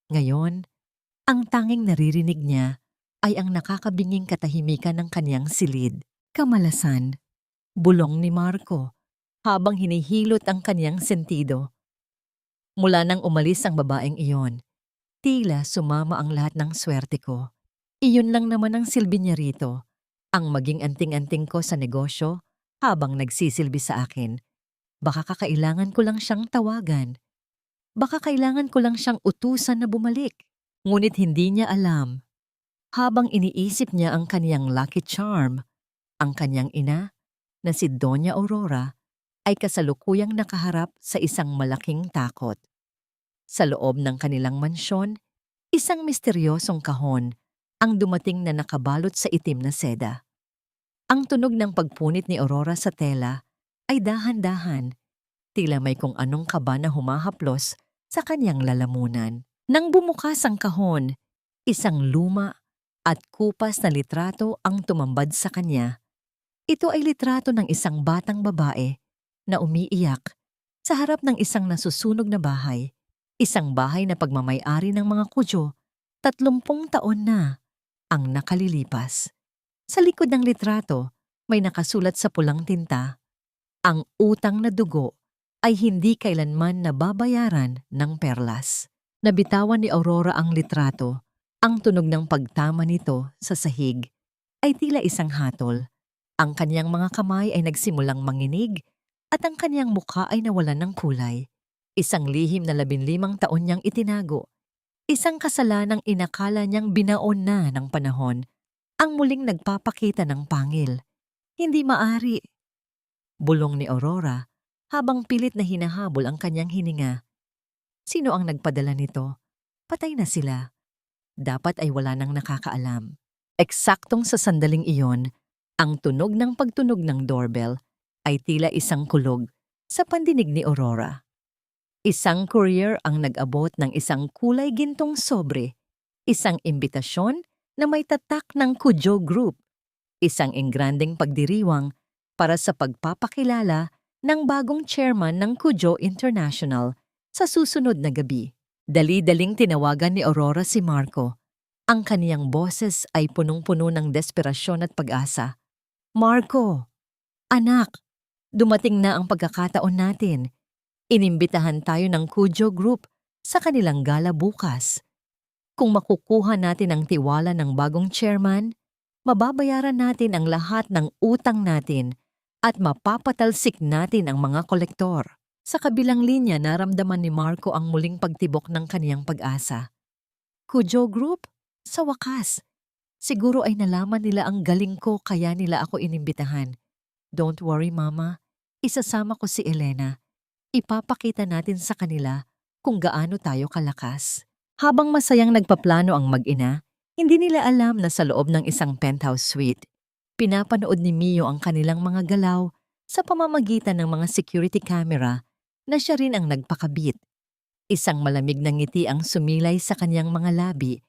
Ngayon, Ang tanging naririnig niya ay ang nakakabinging katahimikan ng kaniyang silid. Kamalasan, bulong ni Marco habang hinihilot ang kaniyang sentido. Mula nang umalis ang babaeng iyon, tila sumama ang lahat ng swerte ko. Iyon lang naman ang silbi niya rito, ang maging anting-anting ko sa negosyo habang nagsisilbi sa akin. Baka kakailangan ko lang siyang tawagan. Baka kailangan ko lang siyang utusan na bumalik. Ngunit hindi niya alam. Habang iniisip niya ang kaniyang lucky charm, ang kaniyang ina, na si Doña Aurora, ay kasalukuyang nakaharap sa isang malaking takot. Sa loob ng kanilang mansyon, isang misteryosong kahon ang dumating na nakabalot sa itim na seda. Ang tunog ng pagpunit ni Aurora sa tela ay dahan-dahan, tila may kung anong kaba na humahaplos sa kanyang lalamunan. Nang bumukas ang kahon, isang luma at kupas na litrato ang tumambad sa kanya. Ito ay litrato ng isang batang babae na umiiyak sa harap ng isang nasusunog na bahay. Isang bahay na pagmamay-ari ng mga Kudyo, 30 taon na ang nakalilipas. Sa likod ng litrato, may nakasulat sa pulang tinta, ang utang na dugo ay hindi kailanman nababayaran ng perlas. Nabitawan ni Aurora ang litrato. Ang tunog ng pagtama nito sa sahig ay tila isang hatol. Ang kanyang mga kamay ay nagsimulang manginig at ang kanyang mukha ay nawalan ng kulay. Isang lihim na 15 taon niyang itinago. Isang kasalanang inakala niyang binaon na ng panahon ang muling nagpapakita ng pangil. Hindi maari. Bulong ni Aurora habang pilit na hinahabol ang kanyang hininga. Sino ang nagpadala nito? Patay na sila. Dapat ay wala nang nakakaalam. Eksaktong sa sandaling iyon, ang tunog ng pagtunog ng doorbell ay tila isang kulog sa pandinig ni Aurora. Isang courier ang nag-abot ng isang kulay gintong sobre, isang imbitasyon na may tatak ng Kudyo Group, isang engrandeng pagdiriwang para sa pagpapakilala ng bagong chairman ng Kudyo International sa susunod na gabi. Dali-daling tinawagan ni Aurora si Marco. Ang kaniyang boses ay punong-puno ng desperasyon at pag-asa. Marco, anak, dumating na ang pagkakataon natin. Inimbitahan tayo ng Kudyo Group sa kanilang gala bukas. Kung makukuha natin ang tiwala ng bagong chairman, mababayaran natin ang lahat ng utang natin at mapapatalsik natin ang mga kolektor. Sa kabilang linya, naramdaman ni Marco ang muling pagtibok ng kaniyang pag-asa. Kudyo Group? Sa wakas. Siguro ay nalaman nila ang galing ko kaya nila ako inimbitahan. Don't worry, Mama. Isasama ko si Elena. Ipapakita natin sa kanila kung gaano tayo kalakas. Habang masayang nagpaplano ang mag-ina, hindi nila alam na sa loob ng isang penthouse suite, pinapanood ni Mio ang kanilang mga galaw sa pamamagitan ng mga security camera na siya rin ang nagpakabit. Isang malamig na ngiti ang sumilay sa kanyang mga labi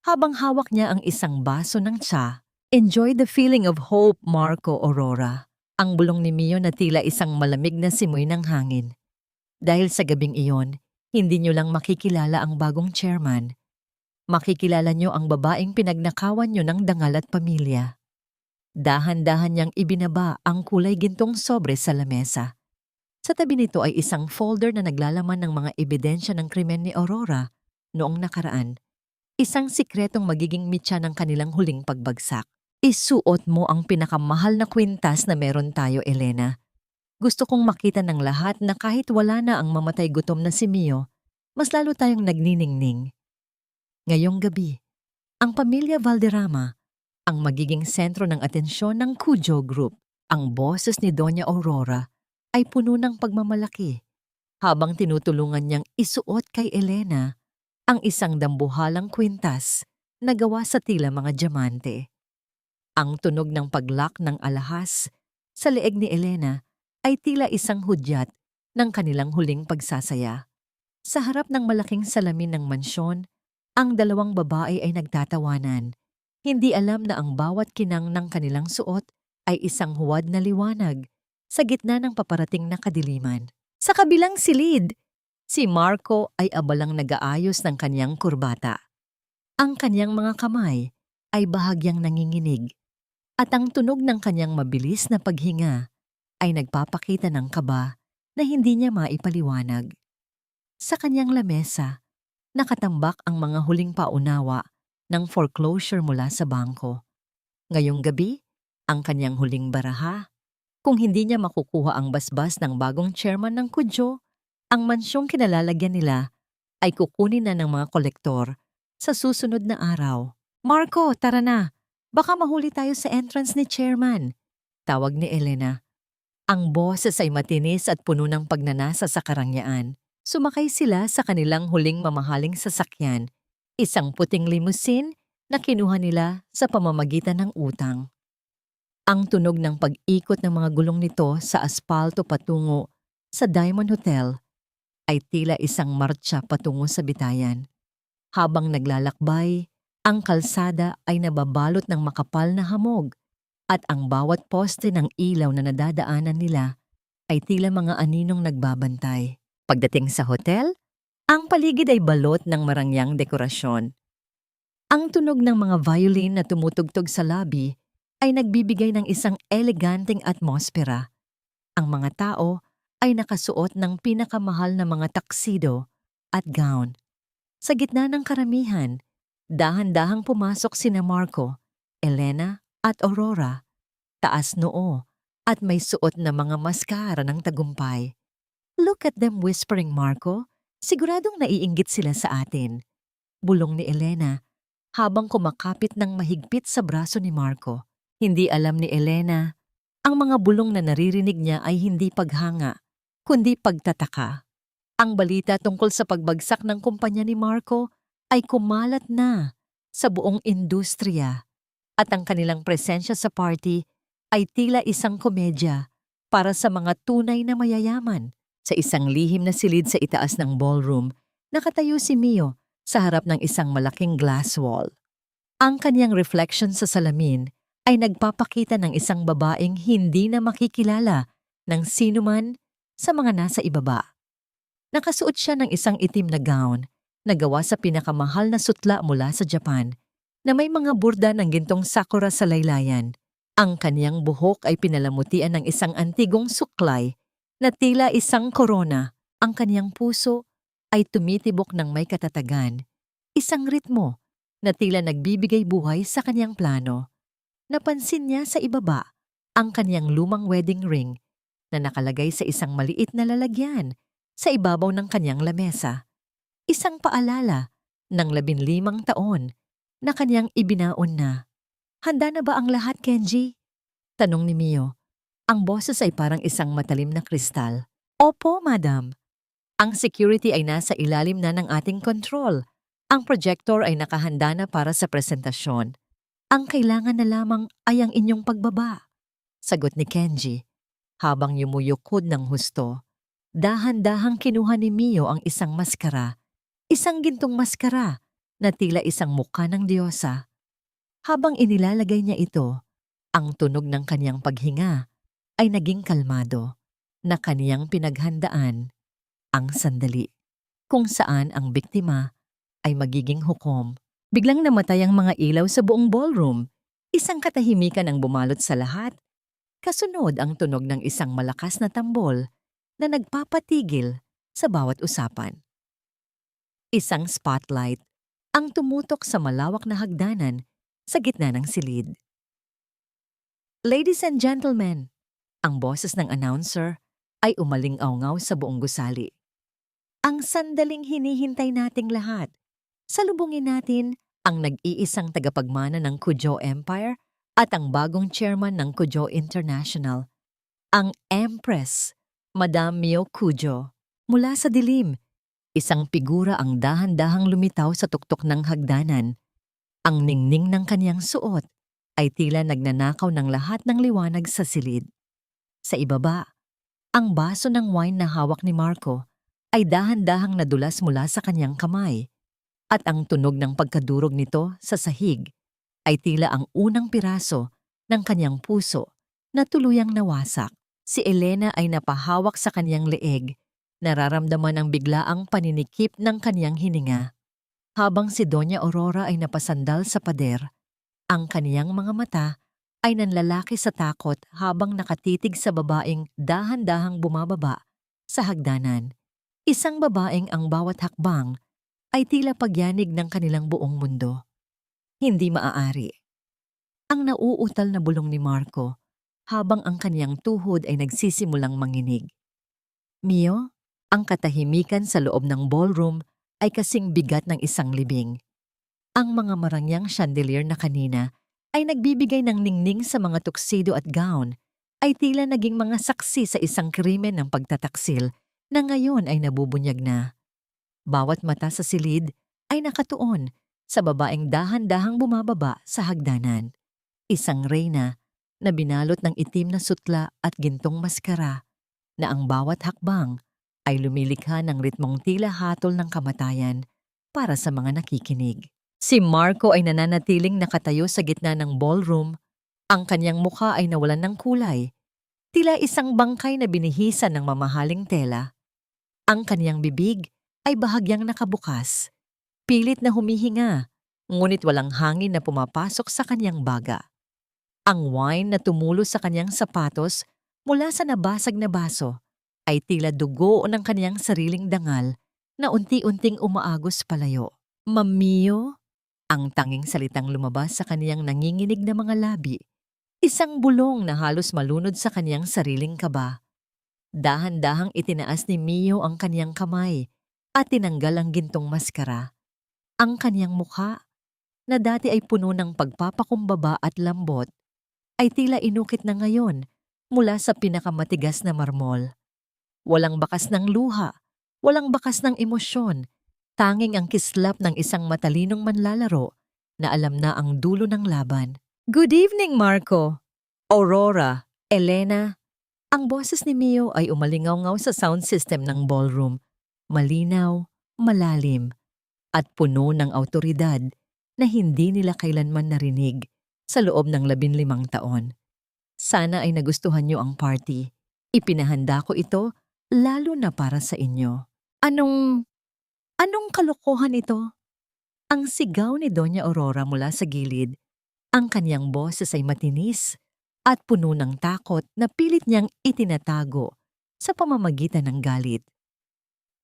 habang hawak niya ang isang baso ng tsa. Enjoy the feeling of hope, Marco Aurora. Ang bulong ni Mio na tila isang malamig na simoy ng hangin. Dahil sa gabing iyon, hindi niyo lang makikilala ang bagong chairman. Makikilala niyo ang babaeng pinagnakawan niyo ng dangal at pamilya. Dahan-dahan niyang ibinaba ang kulay gintong sobre sa lamesa. Sa tabi nito ay isang folder na naglalaman ng mga ebidensya ng krimen ni Aurora noong nakaraan. Isang sikretong magiging mitya ng kanilang huling pagbagsak. Isuot mo ang pinakamahal na kwintas na meron tayo, Elena. Gusto kong makita ng lahat na kahit wala na ang mamatay gutom na si Mio, mas lalo tayong nagniningning. Ngayong gabi, ang pamilya Valderrama ang magiging sentro ng atensyon ng Kudyo Group. Ang boses ni Doña Aurora ay puno ng pagmamalaki habang tinutulungan niyang isuot kay Elena ang isang dambuhalang kwintas na gawa sa tila mga diamante. Ang tunog ng paglak ng alahas sa leeg ni Elena ay tila isang hudyat ng kanilang huling pagsasaya. Sa harap ng malaking salamin ng mansyon, ang dalawang babae ay nagtatawanan. Hindi alam na ang bawat kinang ng kanilang suot ay isang huwad na liwanag sa gitna ng paparating na kadiliman. Sa kabilang silid, si Marco ay abalang nag-aayos ng kanyang kurbata. Ang kanyang mga kamay ay bahagyang nanginginig at ang tunog ng kanyang mabilis na paghinga ay nagpapakita ng kaba na hindi niya maipaliwanag. Sa kanyang lamesa, nakatambak ang mga huling paunawa ng foreclosure mula sa bangko. Ngayong gabi, ang kanyang huling baraha. Kung hindi niya makukuha ang basbas ng bagong chairman ng Kudyo, ang mansyong kinalalagyan nila ay kukunin na ng mga kolektor sa susunod na araw. Marco, tara na! Baka mahuli tayo sa entrance ni chairman. Tawag ni Elena. Ang boses ay matinis at puno ng pagnanasa sa karangyaan. Sumakay sila sa kanilang huling mamahaling sasakyan, isang puting limousine na kinuha nila sa pamamagitan ng utang. Ang tunog ng pag-ikot ng mga gulong nito sa aspalto patungo sa Diamond Hotel ay tila isang martsa patungo sa bitayan. Habang naglalakbay, ang kalsada ay nababalot ng makapal na hamog at ang bawat poste ng ilaw na nadadaanan nila ay tila mga aninong nagbabantay. Pagdating sa hotel, ang paligid ay balot ng marangyang dekorasyon. Ang tunog ng mga violin na tumutugtog sa lobby ay nagbibigay ng isang eleganteng atmosfera. Ang mga tao ay nakasuot ng pinakamahal na mga taksido at gown. Sa gitna ng karamihan, dahan-dahang pumasok sina Marco, Elena at Aurora. Taas noo at may suot na mga maskara ng tagumpay. Look at them whispering, Marco. Siguradong naiinggit sila sa atin. Bulong ni Elena habang kumakapit ng mahigpit sa braso ni Marco. Hindi alam ni Elena, ang mga bulong na naririnig niya ay hindi paghanga, kundi pagtataka. Ang balita tungkol sa pagbagsak ng kumpanya ni Marco ay kumalat na sa buong industriya at ang kanilang presensya sa party ay tila isang komedya para sa mga tunay na mayayaman. Sa isang lihim na silid sa itaas ng ballroom, nakatayo si Mio sa harap ng isang malaking glass wall. Ang kanyang reflection sa salamin ay nagpapakita ng isang babaeng hindi na makikilala ng sinuman sa mga nasa ibaba. Nakasuot siya ng isang itim na gown na gawa sa pinakamahal na sutla mula sa Japan na may mga burda ng gintong sakura sa laylayan. Ang kanyang buhok ay pinalamutian ng isang antigong suklay na tila isang korona. Ang kanyang puso ay tumitibok ng may katatagan, isang ritmo na tila nagbibigay buhay sa kanyang plano. Napansin niya sa ibaba ang kanyang lumang wedding ring na nakalagay sa isang maliit na lalagyan sa ibabaw ng kanyang lamesa. Isang paalala ng 15 taon na kanyang ibinaon na. Handa na ba ang lahat, Kenji? Tanong ni Mio. Ang boses ay parang isang matalim na kristal. Opo, madam. Ang security ay nasa ilalim na ng ating control. Ang projector ay nakahanda na para sa presentasyon. Ang kailangan na lamang ay ang inyong pagbaba, sagot ni Kenji. Habang yumuyukod ng husto, dahan-dahang kinuha ni Mio ang isang maskara, isang gintong maskara na tila isang mukha ng diyosa. Habang inilalagay niya ito, ang tunog ng kanyang paghinga ay naging kalmado na kaniyang pinaghandaan ang sandali kung saan ang biktima ay magiging hukom. Biglang namatay ang mga ilaw sa buong ballroom. Isang katahimikan ang bumalot sa lahat. Kasunod ang tunog ng isang malakas na tambol na nagpapatigil sa bawat usapan. Isang spotlight ang tumutok sa malawak na hagdanan sa gitna ng silid. Ladies and gentlemen, ang boses ng announcer ay umaling-awngaw sa buong gusali. Ang sandaling hinihintay nating lahat. Salubungin natin ang nag-iisang tagapagmana ng Kudyo Empire at ang bagong chairman ng Kudyo International, ang Empress, Madame Mio Kudyo. Mula sa dilim, isang figura ang dahan-dahang lumitaw sa tuktok ng hagdanan. Ang ningning ng kanyang suot ay tila nagnanakaw ng lahat ng liwanag sa silid. Sa ibaba, ang baso ng wine na hawak ni Marco ay dahan-dahang nadulas mula sa kanyang kamay. At ang tunog ng pagkadurog nito sa sahig ay tila ang unang piraso ng kanyang puso na tuluyang nawasak. Si Elena ay napahawak sa kanyang leeg, nararamdaman ang biglaang paninikip ng kanyang hininga. Habang si Doña Aurora ay napasandal sa pader, ang kaniyang mga mata ay nanlalaki sa takot habang nakatitig sa babaeng dahan-dahang bumababa sa hagdanan. Isang babaeng ang bawat hakbang ay tila pagyanig ng kanilang buong mundo. Hindi maaari. Ang nauutal na bulong ni Marco habang ang kaniyang tuhod ay nagsisimulang manginig. Mio, ang katahimikan sa loob ng ballroom ay kasing bigat ng isang libing. Ang mga marangyang chandelier na kanina ay nagbibigay ng ningning sa mga tuxedo at gown ay tila naging mga saksi sa isang krimen ng pagtataksil na ngayon ay nabubunyag na. Bawat mata sa silid ay nakatuon sa babaeng dahan-dahang bumababa sa hagdanan. Isang reyna na binalot ng itim na sutla at gintong maskara na ang bawat hakbang ay lumilikha ng ritmong tila hatol ng kamatayan para sa mga nakikinig. Si Marco ay nananatiling nakatayo sa gitna ng ballroom. Ang kanyang mukha ay nawalan ng kulay. Tila isang bangkay na binihisan ng mamahaling tela. Ang kanyang bibig ay bahagyang nakabukas. Pilit na humihinga, ngunit walang hangin na pumapasok sa kanyang baga. Ang wine na tumulo sa kanyang sapatos mula sa nabasag na baso ay tila dugo ng kanyang sariling dangal na unti-unting umaagos palayo. Mamiyo, ang tanging salitang lumabas sa kaniyang nanginginig na mga labi. Isang bulong na halos malunod sa kaniyang sariling kaba. Dahan-dahang itinaas ni Mio ang kaniyang kamay at tinanggal ang gintong maskara. Ang kaniyang mukha, na dati ay puno ng pagpapakumbaba at lambot, ay tila inukit na ngayon mula sa pinakamatigas na marmol. Walang bakas ng luha, walang bakas ng emosyon, tanging ang kislap ng isang matalinong manlalaro na alam na ang dulo ng laban. Good evening, Marco! Aurora, Elena. Ang boses ni Mio ay umalingaw-ngaw sa sound system ng ballroom. Malinaw, malalim, at puno ng awtoridad na hindi nila kailanman narinig sa loob ng 15 taon. Sana ay nagustuhan niyo ang party. Ipinahanda ko ito lalo na para sa inyo. Anong kalokohan ito? Ang sigaw ni Doña Aurora mula sa gilid. Ang kanyang boses ay matinis at puno ng takot na pilit niyang itinatago sa pamamagitan ng galit.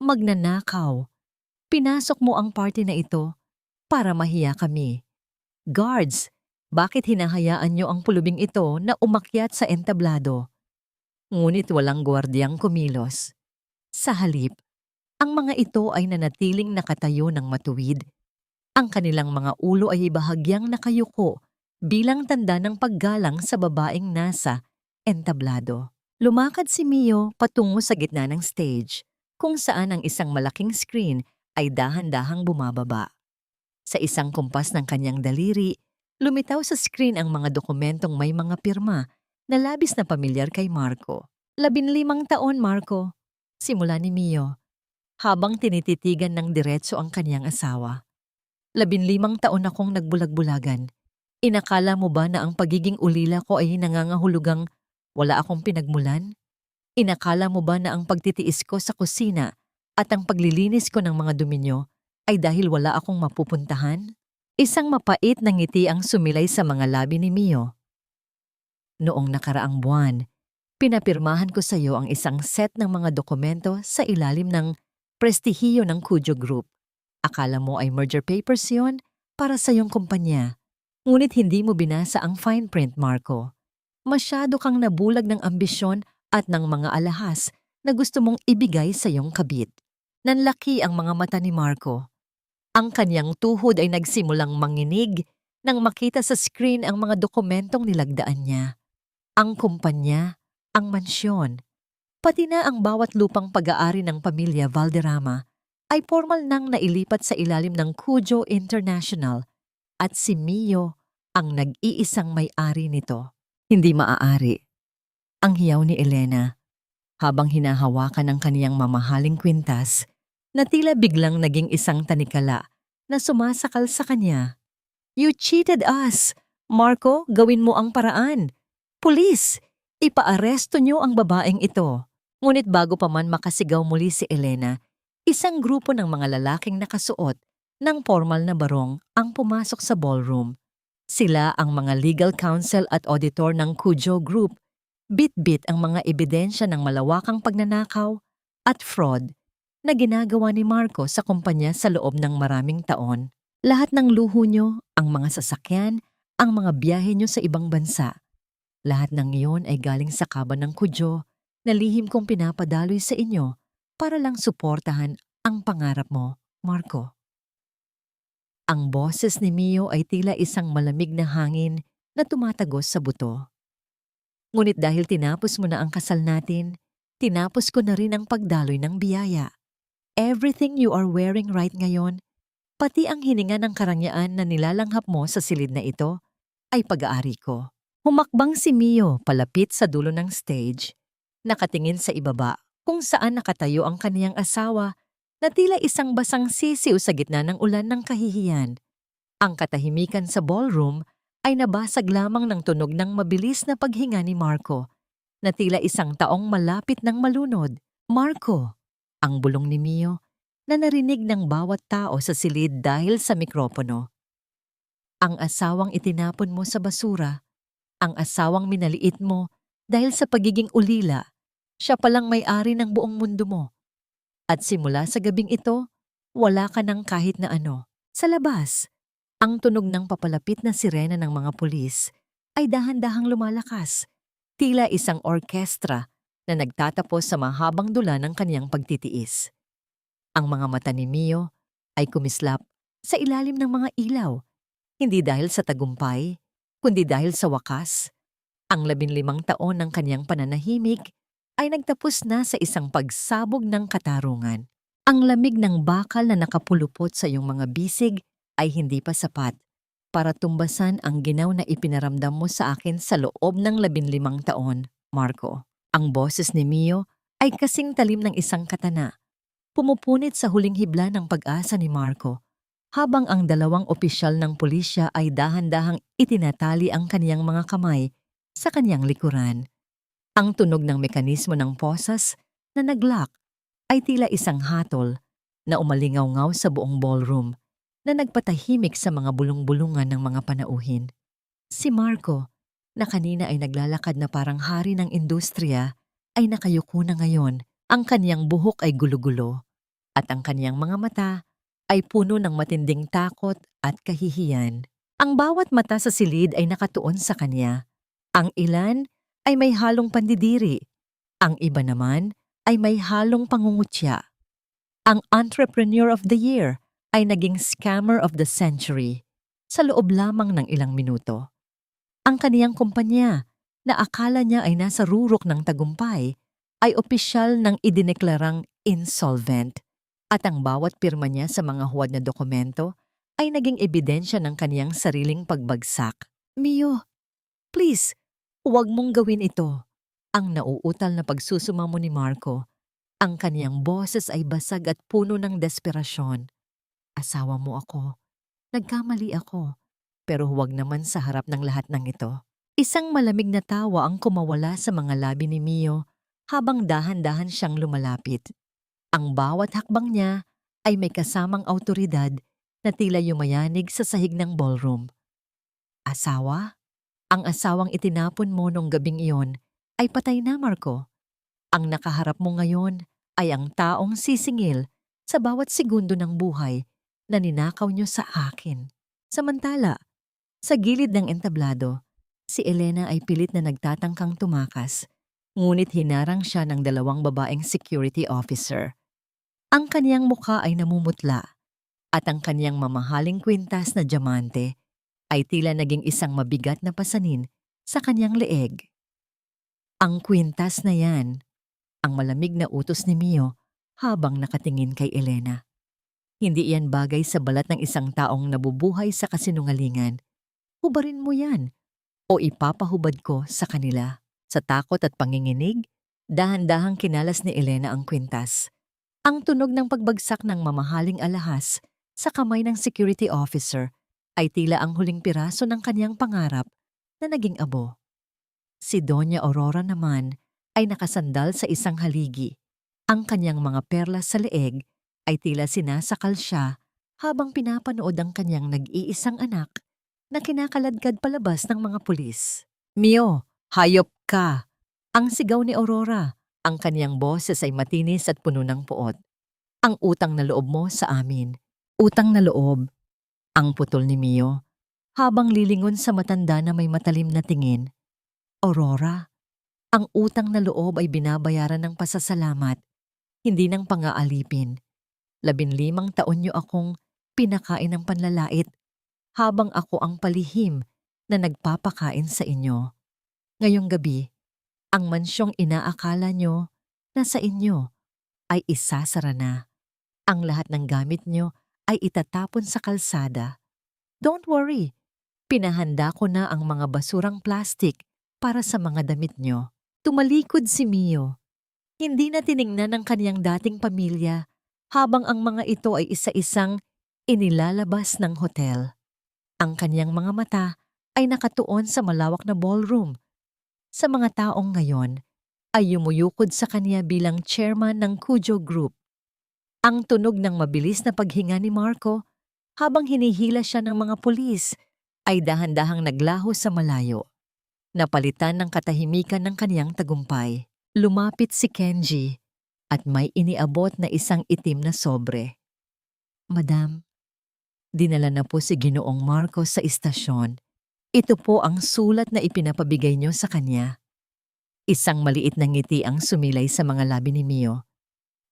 Magnanakaw. Pinasok mo ang party na ito para mahiya kami. Guards, bakit hinahayaan niyo ang pulubing ito na umakyat sa entablado? Ngunit walang gwardiyang kumilos. Sa halip, ang mga ito ay nanatiling nakatayo ng matuwid. Ang kanilang mga ulo ay bahagyang nakayuko bilang tanda ng paggalang sa babaeng nasa entablado. Lumakad si Mio patungo sa gitna ng stage, kung saan ang isang malaking screen ay dahan-dahang bumababa. Sa isang kumpas ng kanyang daliri, lumitaw sa screen ang mga dokumentong may mga pirma na labis na pamilyar kay Marco. 15 taon, Marco, simula ni Mio, habang tinititigan ng diretso ang kanyang asawa. 15 taon akong nagbulag-bulagan. Inakala mo ba na ang pagiging ulila ko ay nangangahulugang wala akong pinagmulan? Inakala mo ba na ang pagtitiis ko sa kusina at ang paglilinis ko ng mga dumi nyo ay dahil wala akong mapupuntahan? Isang mapait na ngiti ang sumilay sa mga labi ni Mio. Noong nakaraang buwan, pinapirmahan ko sa iyo ang isang set ng mga dokumento sa ilalim ng prestihiyo ng Cujo Group. Akala mo ay merger papers yon para sa iyong kumpanya. Ngunit hindi mo binasa ang fine print, Marco. Masyado kang nabulag ng ambisyon at ng mga alahas na gusto mong ibigay sa iyong kabit. Nanlaki ang mga mata ni Marco. Ang kanyang tuhod ay nagsimulang manginig nang makita sa screen ang mga dokumentong nilagdaan niya. Ang kumpanya, ang mansyon, pati na ang bawat lupang pag-aari ng pamilya Valderrama ay formal nang nailipat sa ilalim ng Cujo International at si Mio ang nag-iisang may-ari nito. Hindi maaari. Ang hiyaw ni Elena habang hinahawakan ang kaniyang mamahaling kwintas na tila biglang naging isang tanikala na sumasakal sa kanya. You cheated us! Marco, gawin mo ang paraan. Pulis, ipaaresto niyo ang babaeng ito. Ngunit bago pa man makasigaw muli si Elena, isang grupo ng mga lalaking nakasuot ng formal na barong ang pumasok sa ballroom. Sila ang mga legal counsel at auditor ng Cujo Group. Bit-bit ang mga ebidensya ng malawakang pagnanakaw at fraud na ginagawa ni Marco sa kumpanya sa loob ng maraming taon. Lahat ng luho nyo, ang mga sasakyan, ang mga biyahe nyo sa ibang bansa. Lahat ng iyon ay galing sa kaban ng Cujo na lihim kong pinapadaloy sa inyo para lang suportahan ang pangarap mo, Marco. Ang boses ni Mio ay tila isang malamig na hangin na tumatagos sa buto. Ngunit dahil tinapos mo na ang kasal natin, tinapos ko na rin ang pagdaloy ng biyaya. Everything you are wearing right ngayon, pati ang hininga ng karangyaan na nilalanghap mo sa silid na ito, ay pag-aari ko. Humakbang si Mio palapit sa dulo ng stage, nakatingin sa ibaba kung saan nakatayo ang kaniyang asawa na tila isang basang sisiw sa gitna ng ulan ng kahihiyan. Ang katahimikan sa ballroom ay nabasag lamang ng tunog ng mabilis na paghinga ni Marco, na tila isang taong malapit ng malunod. Marco, ang bulong ni Mio, na narinig ng bawat tao sa silid dahil sa mikropono. Ang asawang itinapon mo sa basura, ang asawang minaliit mo dahil sa pagiging ulila, siya palang may-ari ng buong mundo mo. At simula sa gabing ito, wala ka ng kahit na ano. Sa labas, ang tunog ng papalapit na sirena ng mga pulis ay dahan-dahang lumalakas, tila isang orkestra na nagtatapos sa mahabang dula ng kaniyang pagtitiis. Ang mga mata ni Mio ay kumislap sa ilalim ng mga ilaw, hindi dahil sa tagumpay, kundi dahil sa wakas. Ang 15 taon ng kaniyang pananahimik ay nagtapos na sa isang pagsabog ng katarungan. Ang lamig ng bakal na nakapulupot sa iyong mga bisig ay hindi pa sapat para tumbasan ang ginaw na ipinaramdam mo sa akin sa loob ng 15 taon, Marco. Ang boses ni Mio ay kasing talim ng isang katana, pumupunit sa huling hibla ng pag-asa ni Marco, habang ang 2 opisyal ng pulisya ay dahan-dahang itinatali ang kaniyang mga kamay sa kaniyang likuran. Ang tunog ng mekanismo ng posas na nag-lock ay tila isang hatol na umalingaw-ngaw sa buong ballroom, na nagpatahimik sa mga bulong-bulungan ng mga panauhin. Si Marco, na kanina ay naglalakad na parang hari ng industriya, ay nakayuko na ngayon. Ang kaniyang buhok ay gulo-gulo, at ang kaniyang mga mata ay puno ng matinding takot at kahihiyan. Ang bawat mata sa silid ay nakatuon sa kaniya. Ang ilan ay may halong pandidiri, ang iba naman ay may halong pangungutya. Ang Entrepreneur of the Year ay naging Scammer of the Century sa loob lamang ng ilang minuto. Ang kaniyang kumpanya, na akala niya ay nasa rurok ng tagumpay, ay opisyal ng idineklarang insolvent, at ang bawat pirma niya sa mga huwad na dokumento ay naging ebidensya ng kaniyang sariling pagbagsak. Mio, please, huwag mong gawin ito. Ang nauutal na pagsusumamo ni Marco. Ang kaniyang boses ay basag at puno ng desperasyon. Asawa mo ako. Nagkamali ako. Pero huwag naman sa harap ng lahat ng ito. Isang malamig na tawa ang kumawala sa mga labi ni Mio habang dahan-dahan siyang lumalapit. Ang bawat hakbang niya ay may kasamang awtoridad na tila yumayanig sa sahig ng ballroom. Asawa? Ang asawang itinapon mo nung gabing iyon ay patay na, Marco. Ang nakaharap mo ngayon ay ang taong sisingil sa bawat segundo ng buhay na ninakaw niyo sa akin. Samantala, sa gilid ng entablado, si Elena ay pilit na nagtatangkang tumakas, ngunit hinarang siya ng 2 babaeng security officer. Ang kaniyang mukha ay namumutla, at ang kaniyang mamahaling kwintas na diamante ay tila naging isang mabigat na pasanin sa kaniyang leeg. Ang kwintas na yan, ang malamig na utos ni Mio habang nakatingin kay Elena. Hindi iyan bagay sa balat ng isang taong nabubuhay sa kasinungalingan. Hubarin mo yan o ipapahubad ko sa kanila. Sa takot at panginginig, dahan-dahang kinalas ni Elena ang kwintas. Ang tunog ng pagbagsak ng mamahaling alahas sa kamay ng security officer ay tila ang huling piraso ng kaniyang pangarap na naging abo. Si Doña Aurora naman ay nakasandal sa isang haligi. Ang kaniyang mga perlas sa leeg ay tila sinasakal siya habang pinapanood ang kanyang nag-iisang anak na kinakaladkad palabas ng mga pulis. Mio, hayop ka! Ang sigaw ni Aurora. Ang kanyang boses ay matinis at puno ng puot. Ang utang na loob mo sa amin. Utang na loob. Ang putol ni Mio habang lilingon sa matanda na may matalim na tingin. Aurora, ang utang na loob ay binabayaran ng pasasalamat, hindi ng pang-aalipin. 15 taon niyo akong pinakain ng panlalait habang ako ang palihim na nagpapakain sa inyo. Ngayong gabi, ang mansyong inaakala nyo na sa inyo ay isasara na. Ang lahat ng gamit nyo ay itatapon sa kalsada. Don't worry, pinahanda ko na ang mga basurang plastik para sa mga damit nyo. Tumalikod si Mio. Hindi na tiningnan ng kaniyang dating pamilya habang ang mga ito ay isa-isang inilalabas ng hotel. Ang kaniyang mga mata ay nakatuon sa malawak na ballroom. Sa mga taong ngayon ay yumuyukod sa kaniya bilang chairman ng Cujo Group. Ang tunog ng mabilis na paghinga ni Marco habang hinihila siya ng mga pulis ay dahan-dahang naglaho sa malayo. Napalitan ng katahimikan ng kaniyang tagumpay. Lumapit si Kenji at may iniabot na isang itim na sobre. Madam, dinala na po si Ginoong Marco sa istasyon. Ito po ang sulat na ipinapabigay niyo sa kanya. Isang maliit na ngiti ang sumilay sa mga labi ni Mio.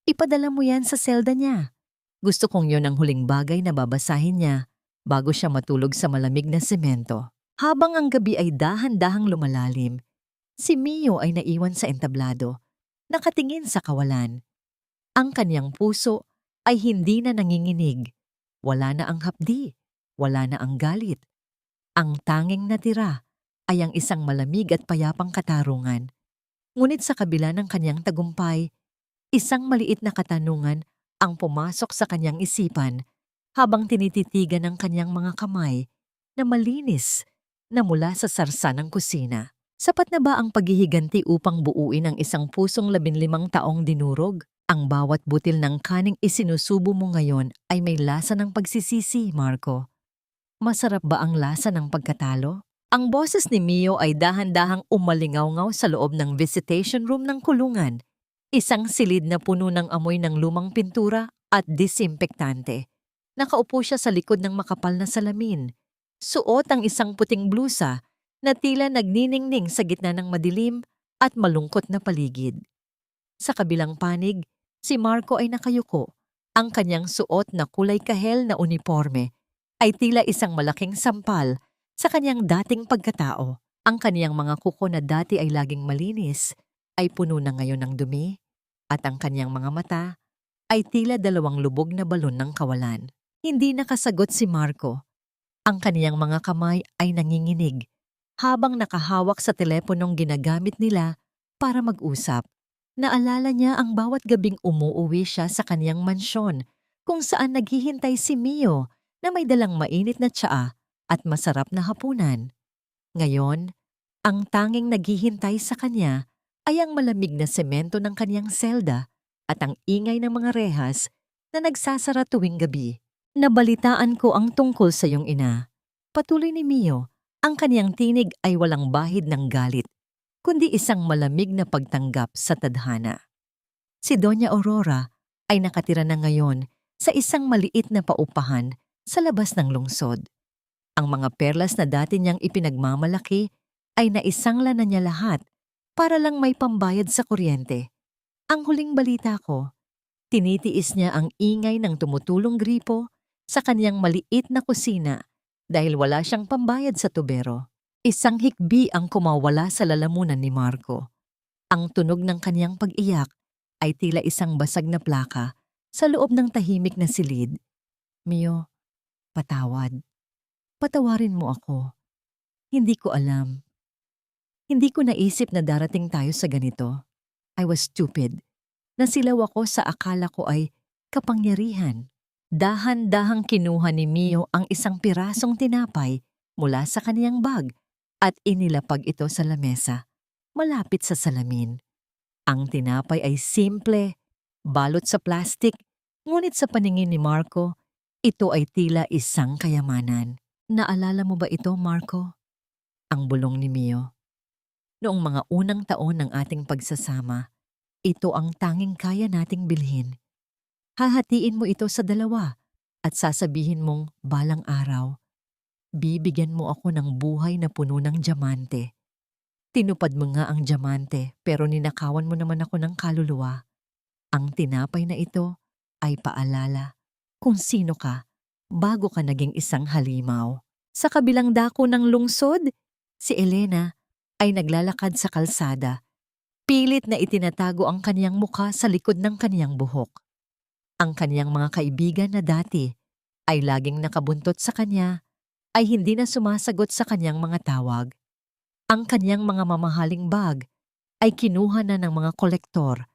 Ipadala mo yan sa selda niya. Gusto kong yon ang huling bagay na babasahin niya bago siya matulog sa malamig na semento. Habang ang gabi ay dahan-dahang lumalalim, si Mio ay naiwan sa entablado, nakatingin sa kawalan. Ang kanyang puso ay hindi na nanginginig. Wala na ang hapdi, wala na ang galit. Ang tanging natira ay ang isang malamig at payapang katarungan. Ngunit sa kabila ng kanyang tagumpay, isang maliit na katanungan ang pumasok sa kanyang isipan habang tinititigan ng kanyang mga kamay na malinis na mula sa sarsa ng kusina. Sapat na ba ang paghihiganti upang buuin ang isang pusong 15 taong dinurog? Ang bawat butil ng kaning isinusubo mo ngayon ay may lasa ng pagsisisi, Marco. Masarap ba ang lasa ng pagkatalo? Ang boses ni Mio ay dahan-dahang umalingaw-ngaw sa loob ng visitation room ng kulungan. Isang silid na puno ng amoy ng lumang pintura at disinfektante. Nakaupo siya sa likod ng makapal na salamin. Suot ang isang puting blusa na tila nagniningning sa gitna ng madilim at malungkot na paligid. Sa kabilang panig, si Marco ay nakayuko. Ang kanyang suot na kulay kahel na uniforme ay tila isang malaking sampal sa kanyang dating pagkatao. Ang kanyang mga kuko na dati ay laging malinis ay puno na ngayon ng dumi at ang kanyang mga mata ay tila 2 lubog na balon ng kawalan. Hindi nakasagot si Marco. Ang kaniyang mga kamay ay nanginginig habang nakahawak sa teleponong ginagamit nila para mag-usap. Naalala niya ang bawat gabing umuuwi siya sa kaniyang mansyon kung saan naghihintay si Mio na may dalang mainit na tsaa at masarap na hapunan. Ngayon, ang tanging naghihintay sa kanya ay ang malamig na semento ng kaniyang selda at ang ingay ng mga rehas na nagsasara tuwing gabi. Nabalitaan ko ang tungkol sa iyong ina. Patuloy ni Mio, ang kaniyang tinig ay walang bahid ng galit, kundi isang malamig na pagtanggap sa tadhana. Si Doña Aurora ay nakatira na ngayon sa isang maliit na paupahan sa labas ng lungsod. Ang mga perlas na dati niyang ipinagmamalaki ay naisangla na niya lahat para lang may pambayad sa kuryente. Ang huling balita ko, tinitiis niya ang ingay ng tumutulong gripo sa kaniyang maliit na kusina dahil wala siyang pambayad sa tubero. Isang hikbi ang kumawala sa lalamunan ni Marco. Ang tunog ng kaniyang pag-iyak ay tila isang basag na plaka sa loob ng tahimik na silid. Mio, patawad. Patawarin mo ako. Hindi ko alam. Hindi ko naisip na darating tayo sa ganito. I was stupid. Nasilaw ako sa akala ko ay kapangyarihan. Dahan-dahang kinuha ni Mio ang isang pirasong tinapay mula sa kaniyang bag at inilapag ito sa lamesa, malapit sa salamin. Ang tinapay ay simple, balot sa plastik, ngunit sa paningin ni Marco, Ito ay tila isang kayamanan. Naalala mo ba ito, Marco? Ang bulong ni Mio. Noong mga unang taon ng ating pagsasama, ito ang tanging kaya nating bilhin. Hahatiin mo ito sa dalawa at sasabihin mong balang araw, bibigyan mo ako ng buhay na puno ng diamante. Tinupad mo nga ang diamante pero ninakawan mo naman ako ng kaluluwa. Ang tinapay na ito ay paalala kung sino ka bago ka naging isang halimaw. Sa kabilang dako ng lungsod, si Elena ay naglalakad sa kalsada. Pilit na itinatago ang kaniyang mukha sa likod ng kaniyang buhok. Ang kaniyang mga kaibigan na dati ay laging nakabuntot sa kanya ay hindi na sumasagot sa kaniyang mga tawag. Ang kaniyang mga mamahaling bag ay kinuha na ng mga kolektor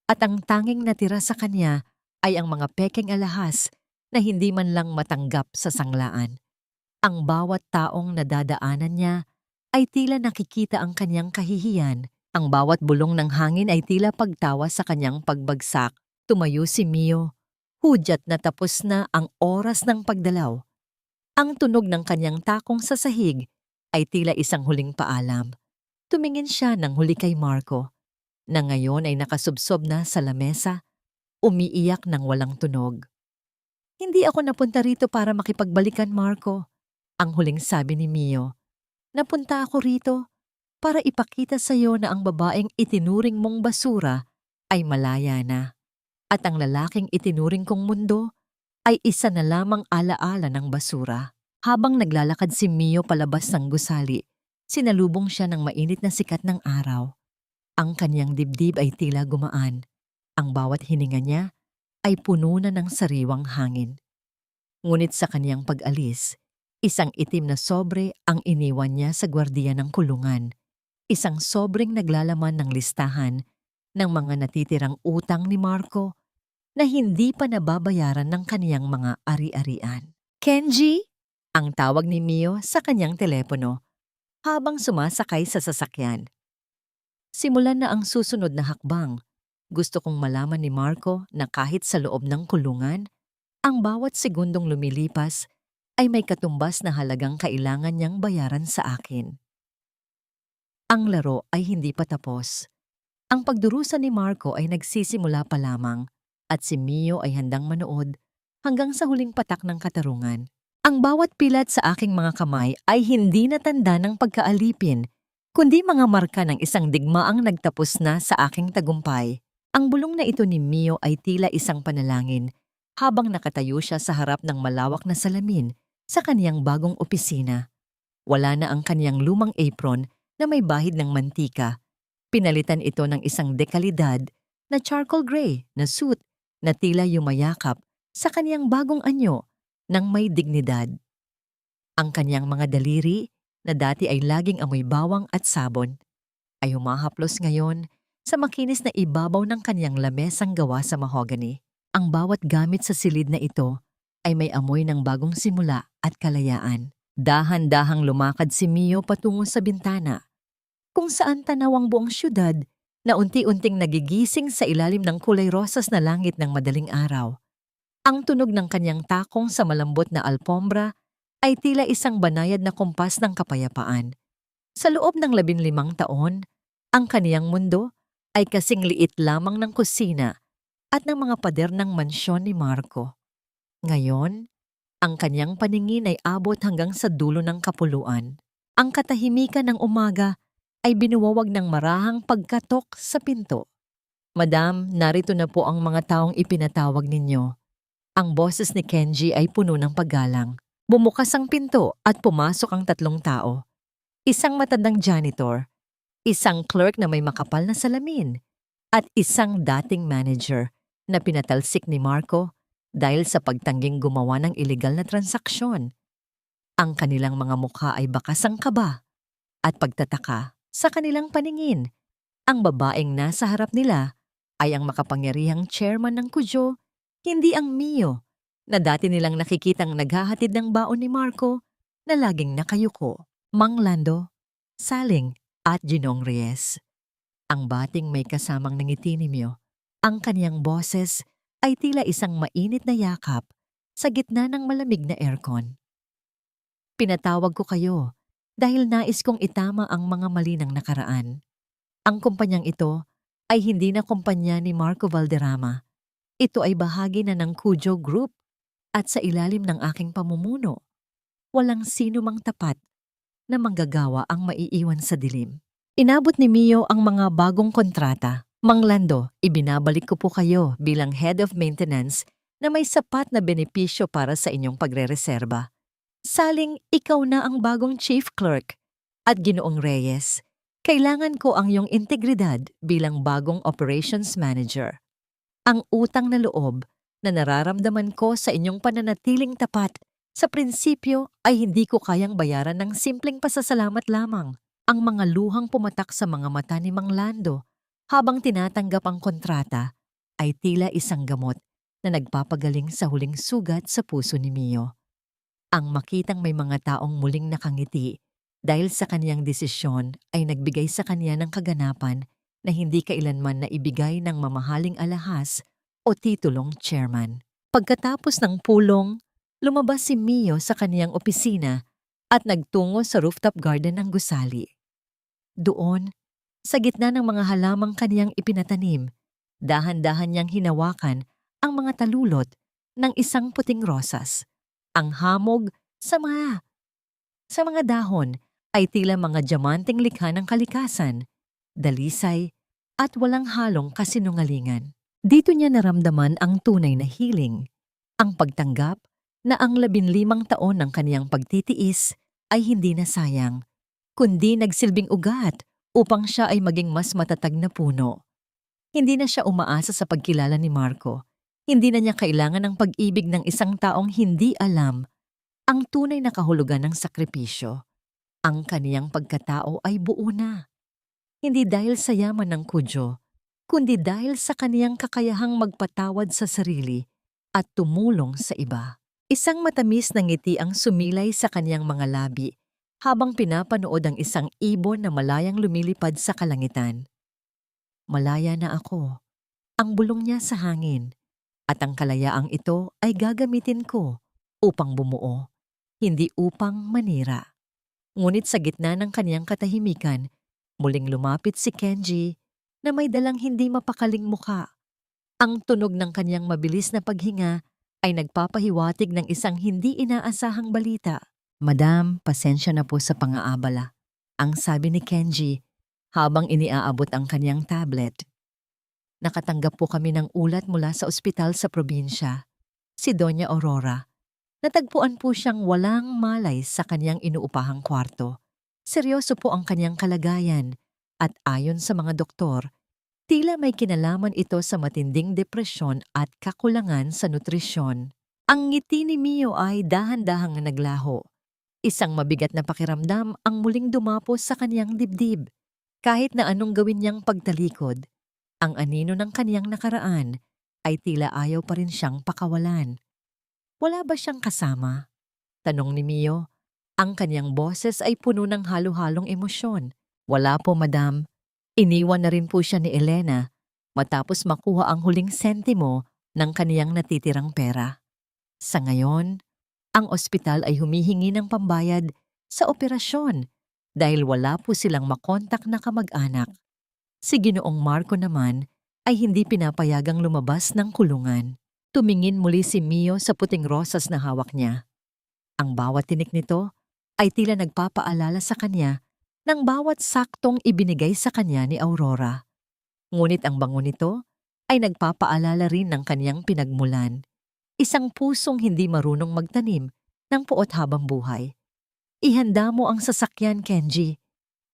at ang tanging natira sa kanya ay ang mga pekeng alahas na hindi man lang matanggap sa sanglaan. Ang bawat taong nadadaanan niya ay tila nakikita ang kaniyang kahihiyan. Ang bawat bulong ng hangin ay tila pagtawa sa kaniyang pagbagsak. Tumayo si Mio. Hudyat na tapos na ang oras ng pagdalaw. Ang tunog ng kaniyang takong sa sahig ay tila isang huling paalam. Tumingin siya ng huli kay Marco, na ngayon ay nakasubsob na sa lamesa, umiiyak ng walang tunog. Hindi ako napunta rito para makipagbalikan, Marco. Ang huling sabi ni Mio. Napunta ako rito para ipakita sa iyo na ang babaeng itinuring mong basura ay malaya na. At ang lalaking itinuring kong mundo ay isa na lamang alaala ng basura. Habang naglalakad si Mio palabas ng gusali, sinalubong siya ng mainit na sikat ng araw. Ang kanyang dibdib ay tila gumaan. Ang bawat hininga niya ay puno na ng sariwang hangin. Ngunit sa kanyang pag-alis, isang itim na sobre ang iniwan niya sa gwardiya ng kulungan. Isang sobreng naglalaman ng listahan ng mga natitirang utang ni Marco na hindi pa nababayaran ng kaniyang mga ari-arian. Kenji? Ang tawag ni Mio sa kanyang telepono habang sumasakay sa sasakyan. Simulan na ang susunod na hakbang. Gusto kong malaman ni Marco na kahit sa loob ng kulungan, ang bawat segundong lumilipas ay may katumbas na halagang kailangan niyang bayaran sa akin. Ang laro ay hindi pa tapos. Ang pagdurusa ni Marco ay nagsisimula pa lamang at si Mio ay handang manood hanggang sa huling patak ng katarungan. Ang bawat pilat sa aking mga kamay ay hindi natanda ng pagkaalipin, kundi mga marka ng isang digmaang nagtapos na sa aking tagumpay. Ang bulong na ito ni Mio ay tila isang panalangin habang nakatayo siya sa harap ng malawak na salamin sa kaniyang bagong opisina. Wala na ang kaniyang lumang apron na may bahid ng mantika. Pinalitan ito ng isang dekalidad na charcoal gray na suit na tila yumayakap sa kaniyang bagong anyo ng may dignidad. Ang kaniyang mga daliri na dati ay laging amoy bawang at sabon ay humahaplos ngayon sa makinis na ibabaw ng kaniyang lamesang gawa sa mahogany. Ang bawat gamit sa silid na ito ay may amoy ng bagong simula at kalayaan. Dahan-dahang lumakad si Mio patungo sa bintana, kung saan tanaw ang buong syudad na unti-unting nagigising sa ilalim ng kulay rosas na langit ng madaling araw. Ang tunog ng kanyang takong sa malambot na alpombra ay tila isang banayad na kumpas ng kapayapaan. Sa loob ng 15 taon, ang kaniyang mundo ay kasing liit lamang ng kusina at ng mga pader ng mansyon ni Marco. Ngayon, ang kanyang paningin ay abot hanggang sa dulo ng kapuluan. Ang katahimikan ng umaga ay binuwawag ng marahang pagkatok sa pinto. Madam, narito na po ang mga taong ipinatawag ninyo. Ang boses ni Kenji ay puno ng paggalang. Bumukas ang pinto at pumasok ang 3 tao. Isang matandang janitor, isang clerk na may makapal na salamin, at isang dating manager na pinatalsik ni Marco dahil sa pagtangging gumawa ng ilegal na transaksyon. Ang kanilang mga mukha ay bakas ang kaba at pagtataka sa kanilang paningin. Ang babaeng nasa harap nila ay ang makapangyarihang chairman ng Kujo, hindi ang Mio, na dati nilang nakikitang naghahatid ng baon ni Marco na laging nakayuko. Mang Lando, Saling at Ginong Reyes. Ang bating may kasamang nangiti ni Mio. Ang kaniyang boses ay tila isang mainit na yakap sa gitna ng malamig na aircon. Pinatawag ko kayo dahil nais kong itama ang mga mali ng nakaraan. Ang kumpanyang ito ay hindi na kumpanya ni Marco Valderrama. Ito ay bahagi na ng Cujo Group at sa ilalim ng aking pamumuno, walang sino mang tapat na manggagawa ang maiiwan sa dilim. Inabot ni Mio ang mga bagong kontrata. Mang Lando, ibinabalik ko po kayo bilang Head of Maintenance na may sapat na benepisyo para sa inyong pagrereserba. Saling ikaw na ang bagong Chief Clerk at Ginoong Reyes, kailangan ko ang iyong integridad bilang bagong Operations Manager. Ang utang na loob na nararamdaman ko sa inyong pananatiling tapat sa prinsipyo ay hindi ko kayang bayaran ng simpleng pasasalamat lamang. Ang mga luhang pumatak sa mga mata ni Mang Lando habang tinatanggap ang kontrata ay tila isang gamot na nagpapagaling sa huling sugat sa puso ni Mio. Ang makitang may mga taong muling nakangiti dahil sa kaniyang desisyon ay nagbigay sa kaniya ng kaganapan na hindi kailanman naibigay ng mamahaling alahas o titulong chairman. Pagkatapos ng pulong, lumabas si Mio sa kaniyang opisina at nagtungo sa rooftop garden ng gusali. Doon, sa gitna ng mga halamang kaniyang ipinatanim, dahan-dahan niyang hinawakan ang mga talulot ng isang puting rosas. Ang hamog sa mga dahon ay tila mga diamanteng likha ng kalikasan, dalisay at walang halong kasinungalingan. Dito niya naramdaman ang tunay na healing, ang pagtanggap na ang 15 taon ng kaniyang pagtitiis ay hindi na sayang, kundi nagsilbing ugat upang siya ay maging mas matatag na puno. Hindi na siya umaasa sa pagkilala ni Marco. Hindi na niya kailangan ng pag-ibig ng isang taong hindi alam ang tunay na kahulugan ng sakripisyo. Ang kaniyang pagkatao ay buo na. Hindi dahil sa yaman ng Cujo, kundi dahil sa kaniyang kakayahang magpatawad sa sarili at tumulong sa iba. Isang matamis na ngiti ang sumilay sa kaniyang mga labi habang pinapanood ang isang ibon na malayang lumilipad sa kalangitan. Malaya na ako. Ang bulong niya sa hangin. At ang kalayaang ito ay gagamitin ko upang bumuo, hindi upang manira. Ngunit sa gitna ng kaniyang katahimikan, muling lumapit si Kenji na may dalang hindi mapakaling muka. Ang tunog ng kaniyang mabilis na paghinga ay nagpapahiwatig ng isang hindi inaasahang balita. Madam, pasensya na po sa pang-aabala. Ang sabi ni Kenji habang iniaabot ang kaniyang tablet. Nakatanggap po kami ng ulat mula sa ospital sa probinsya, si Doña Aurora. Natagpuan po siyang walang malay sa kaniyang inuupahang kwarto. Seryoso po ang kaniyang kalagayan at ayon sa mga doktor, tila may kinalaman ito sa matinding depresyon at kakulangan sa nutrisyon. Ang ngiti ni Mio ay dahan-dahang naglaho. Isang mabigat na pakiramdam ang muling dumapos sa kaniyang dibdib. Kahit na anong gawin niyang pagtalikod, ang anino ng kaniyang nakaraan ay tila ayaw pa rin siyang pakawalan. Wala ba siyang kasama? Tanong ni Mio. Ang kaniyang boses ay puno ng halo-halong emosyon. Wala po, madam. Iniwan na rin po siya ni Elena matapos makuha ang huling sentimo ng kaniyang natitirang pera. Sa ngayon, ang ospital ay humihingi ng pambayad sa operasyon dahil wala po silang makontak na kamag-anak. Si Ginoong Marco naman ay hindi pinapayagang lumabas ng kulungan. Tumingin muli si Mio sa puting rosas na hawak niya. Ang bawat tinik nito ay tila nagpapaalala sa kanya ng bawat saktong ibinigay sa kanya ni Aurora. Ngunit ang bango nito ay nagpapaalala rin ng kaniyang pinagmulan. Isang pusong hindi marunong magtanim ng puot habang buhay. Ihanda mo ang sasakyan, Kenji.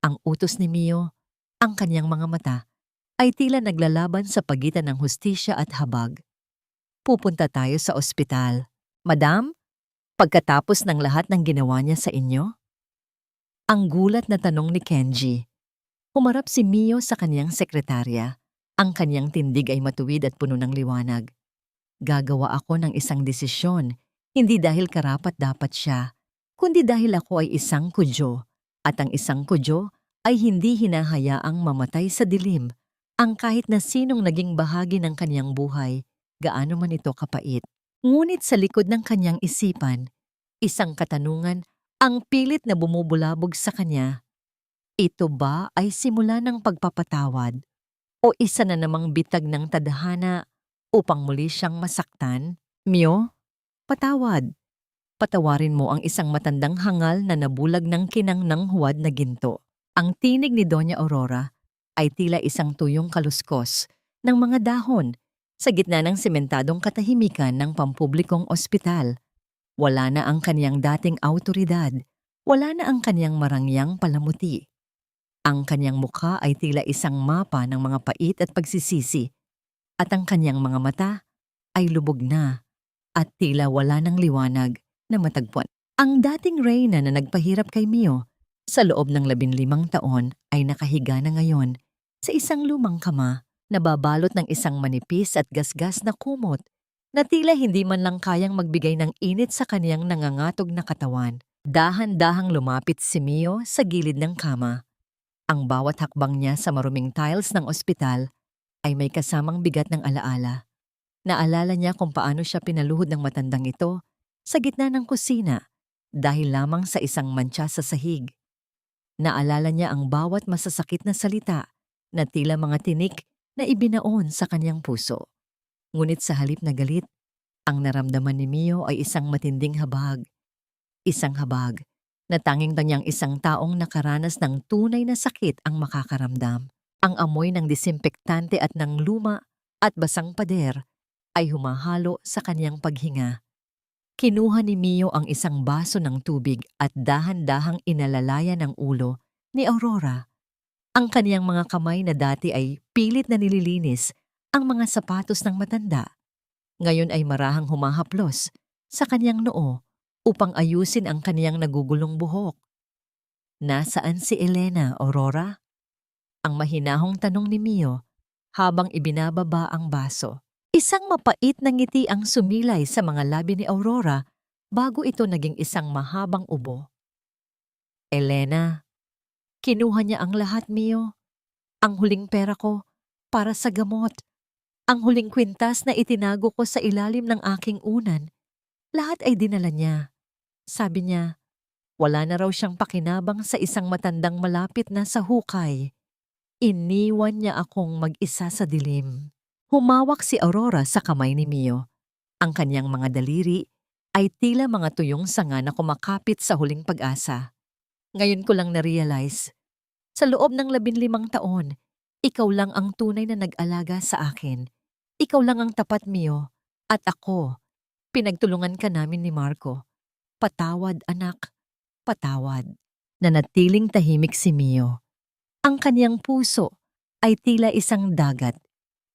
Ang utos ni Mio, ang kaniyang mga mata, ay tila naglalaban sa pagitan ng hustisya at habag. Pupunta tayo sa ospital. Madam, pagkatapos ng lahat ng ginawa niya sa inyo? Ang gulat na tanong ni Kenji. Humarap si Mio sa kaniyang sekretarya. Ang kaniyang tindig ay matuwid at puno ng liwanag. Gagawa ako ng isang desisyon, hindi dahil karapat-dapat siya, kundi dahil ako ay isang Cujo, at ang isang Cujo ay hindi hinahayaang mamatay sa dilim, ang kahit na sinong naging bahagi ng kaniyang buhay, gaano man ito kapait. Ngunit sa likod ng kanyang isipan, isang katanungan ang pilit na bumubulabog sa kanya. Ito ba ay simula ng pagpapatawad o isa na namang bitag ng tadhana upang muli siyang masaktan? Mio, patawad. Patawarin mo ang isang matandang hangal na nabulag ng kinang ng huwad na ginto. Ang tinig ni Doña Aurora ay tila isang tuyong kaluskos ng mga dahon sa gitna ng sementadong katahimikan ng pampublikong ospital. Wala na ang kaniyang dating awtoridad, wala na ang kaniyang marangyang palamuti. Ang kaniyang mukha ay tila isang mapa ng mga pait at pagsisisi, at ang kaniyang mga mata ay lubog na at tila wala ng liwanag na matagpuan. Ang dating reyna na nagpahirap kay Mio sa loob ng 15 taon ay nakahiga na ngayon sa isang lumang kama na babalot ng isang manipis at gasgas na kumot na tila hindi man lang kayang magbigay ng init sa kaniyang nangangatog na katawan. Dahan-dahang lumapit si Mio sa gilid ng kama. Ang bawat hakbang niya sa maruming tiles ng ospital ay may kasamang bigat ng alaala. Naalala niya kung paano siya pinaluhod ng matandang ito sa gitna ng kusina dahil lamang sa isang mantsa sa sahig. Naalala niya ang bawat masasakit na salita na tila mga tinik na ibinaon sa kanyang puso. Ngunit sa halip na galit, ang naramdaman ni Mio ay isang matinding habag. Isang habag na tanging-tanyang isang taong nakaranas ng tunay na sakit ang makakaramdam. Ang amoy ng disinfektante at ng luma at basang pader ay humahalo sa kanyang paghinga. Kinuha ni Mio ang isang baso ng tubig at dahan-dahang inalalayan ang ulo ni Aurora. Ang kaniyang mga kamay na dati ay pilit na nililinis ang mga sapatos ng matanda. Ngayon ay marahang humahaplos sa kaniyang noo upang ayusin ang kaniyang nagugulong buhok. Nasaan si Elena, Aurora? Ang mahinahong tanong ni Mio habang ibinababa ang baso. Isang mapait na ngiti ang sumilay sa mga labi ni Aurora bago ito naging isang mahabang ubo. Elena, kinuha niya ang lahat, Mio. Ang huling pera ko para sa gamot. Ang huling kwintas na itinago ko sa ilalim ng aking unan. Lahat ay dinala niya. Sabi niya, wala na raw siyang pakinabang sa isang matandang malapit na sa hukay. Iniwan niya akong mag-isa sa dilim. Humawak si Aurora sa kamay ni Mio. Ang kanyang mga daliri ay tila mga tuyong sanga na kumakapit sa huling pag-asa. Ngayon ko lang na-realize, sa loob ng 15 taon, ikaw lang ang tunay na nag-alaga sa akin. Ikaw lang ang tapat, Mio. At ako, pinagtulungan ka namin ni Marco. Patawad, anak. Patawad. Nanatiling tahimik si Mio. Ang kanyang puso ay tila isang dagat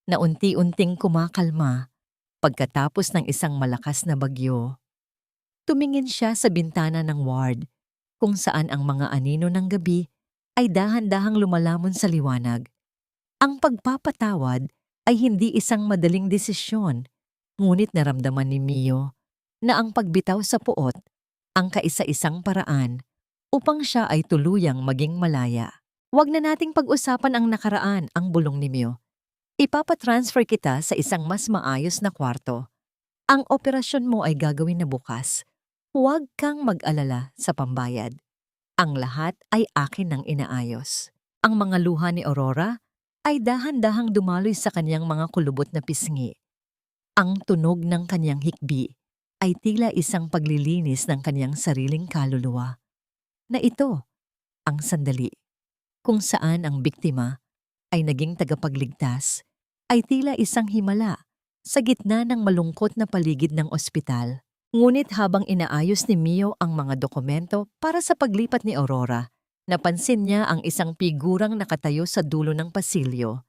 na unti-unting kumakalma pagkatapos ng isang malakas na bagyo. Tumingin siya sa bintana ng ward kung saan ang mga anino ng gabi ay dahan-dahang lumalamon sa liwanag. Ang pagpapatawad ay hindi isang madaling desisyon, ngunit naramdaman ni Mio na ang pagbitaw sa puot ang kaisa-isang paraan upang siya ay tuluyang maging malaya. Huwag na nating pag-usapan ang nakaraan, ang bulong ni Mio. Ipapatransfer kita sa isang mas maayos na kwarto. Ang operasyon mo ay gagawin na bukas. Huwag kang mag-alala sa pambayad. Ang lahat ay akin ng inaayos. Ang mga luha ni Aurora ay dahan-dahang dumaloy sa kanyang mga kulubot na pisngi. Ang tunog ng kanyang hikbi ay tila isang paglilinis ng kanyang sariling kaluluwa. Na ito, ang sandali, kung saan ang biktima ay naging tagapagligtas, ay tila isang himala sa gitna ng malungkot na paligid ng ospital. Ngunit habang inaayos ni Mio ang mga dokumento para sa paglipat ni Aurora, napansin niya ang isang figurang nakatayo sa dulo ng pasilyo.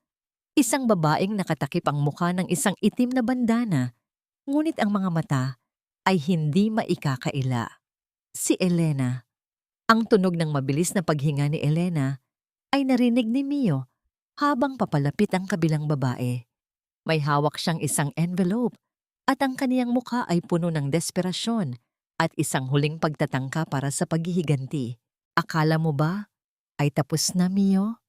Isang babaeng nakatakip ang mukha ng isang itim na bandana, ngunit ang mga mata ay hindi maikakaila. Si Elena. Ang tunog ng mabilis na paghinga ni Elena ay narinig ni Mio habang papalapit ang kabilang babae. May hawak siyang isang envelope at ang kaniyang mukha ay puno ng desperasyon at isang huling pagtatangka para sa paghihiganti. Akala mo ba ay tapos na, Mio?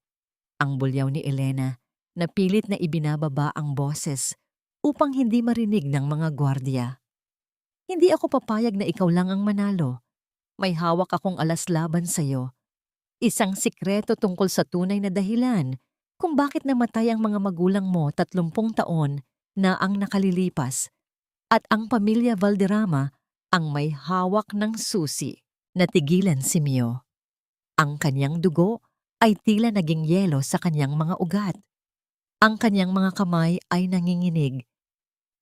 Ang bulyaw ni Elena na pilit na ibinababa ang boses upang hindi marinig ng mga gwardiya. Hindi ako papayag na ikaw lang ang manalo. May hawak akong alas laban sa'yo. Isang sikreto tungkol sa tunay na dahilan kung bakit namatay ang mga magulang mo 30 taon na ang nakalilipas at ang pamilya Valderrama ang may hawak ng susi. Natigilan si Mio. Ang kanyang dugo ay tila naging yelo sa kanyang mga ugat. Ang kanyang mga kamay ay nanginginig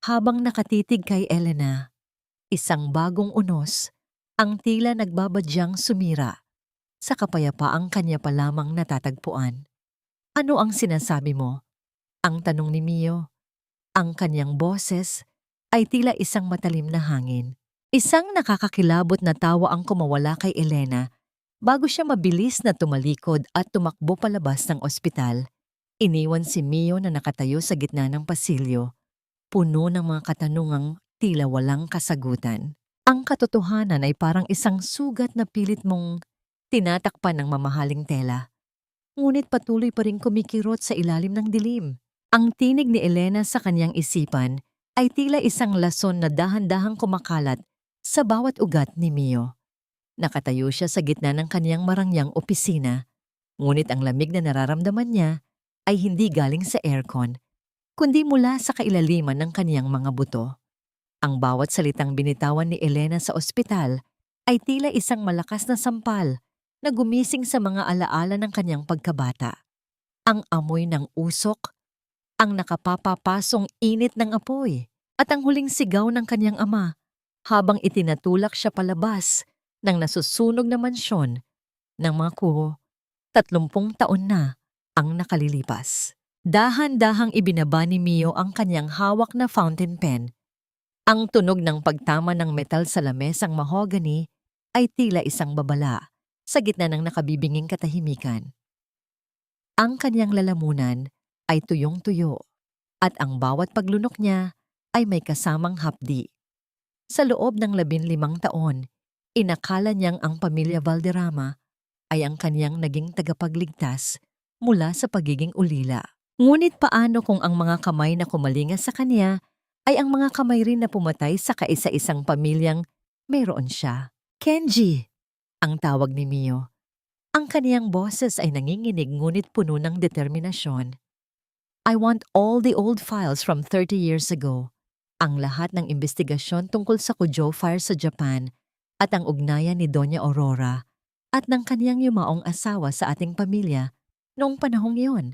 habang nakatitig kay Elena. Isang bagong unos ang tila nagbabadyang sumira sa kapayapaang kanya pa lamang natatagpuan. Ano ang sinasabi mo? Ang tanong ni Mio. Ang kanyang boses ay tila isang matalim na hangin. Isang nakakakilabot na tawa ang kumawala kay Elena bago siya mabilis na tumalikod at tumakbo palabas ng ospital. Iniwan si Mio na nakatayo sa gitna ng pasilyo, puno ng mga katanungang tila walang kasagutan. Ang katotohanan ay parang isang sugat na pilit mong tinatakpan ng mamahaling tela. Ngunit patuloy pa rin kumikirot sa ilalim ng dilim. Ang tinig ni Elena sa kanyang isipan ay tila isang lason na dahan-dahang kumakalat sa bawat ugat ni Mio. Nakatayo siya sa gitna ng kanyang marangyang opisina, ngunit ang lamig na nararamdaman niya ay hindi galing sa aircon, kundi mula sa kailaliman ng kanyang mga buto. Ang bawat salitang binitawan ni Elena sa ospital ay tila isang malakas na sampal na gumising sa mga alaala ng kanyang pagkabata. Ang amoy ng usok, ang nakapapapasong init ng apoy, at ang huling sigaw ng kanyang ama habang itinatulak siya palabas ng nasusunog na mansyon ng mga kuho. 30 taon na ang nakalilipas. Dahan-dahang ibinaba ni Mio ang kanyang hawak na fountain pen. Ang tunog ng pagtama ng metal sa lamesang mahogany ay tila isang babala sa gitna ng nakabibinging katahimikan. Ang kanyang lalamunan ay tuyong-tuyo at ang bawat paglunok niya ay may kasamang hapdi. Sa loob ng 15 taon, inakala niyang ang pamilya Valderrama ay ang kanyang naging tagapagligtas mula sa pagiging ulila. Ngunit paano kung ang mga kamay na kumalinga sa kanya ay ang mga kamay rin na pumatay sa kaisa-isang pamilyang mayroon siya? Kenji, ang tawag ni Mio. Ang kaniyang boses ay nanginginig ngunit puno ng determinasyon. I want all the old files from 30 years ago. Ang lahat ng investigasyon tungkol sa Kujou Fire sa Japan at ang ugnayan ni Doña Aurora at ng kaniyang yumaong asawa sa ating pamilya noong panahong iyon.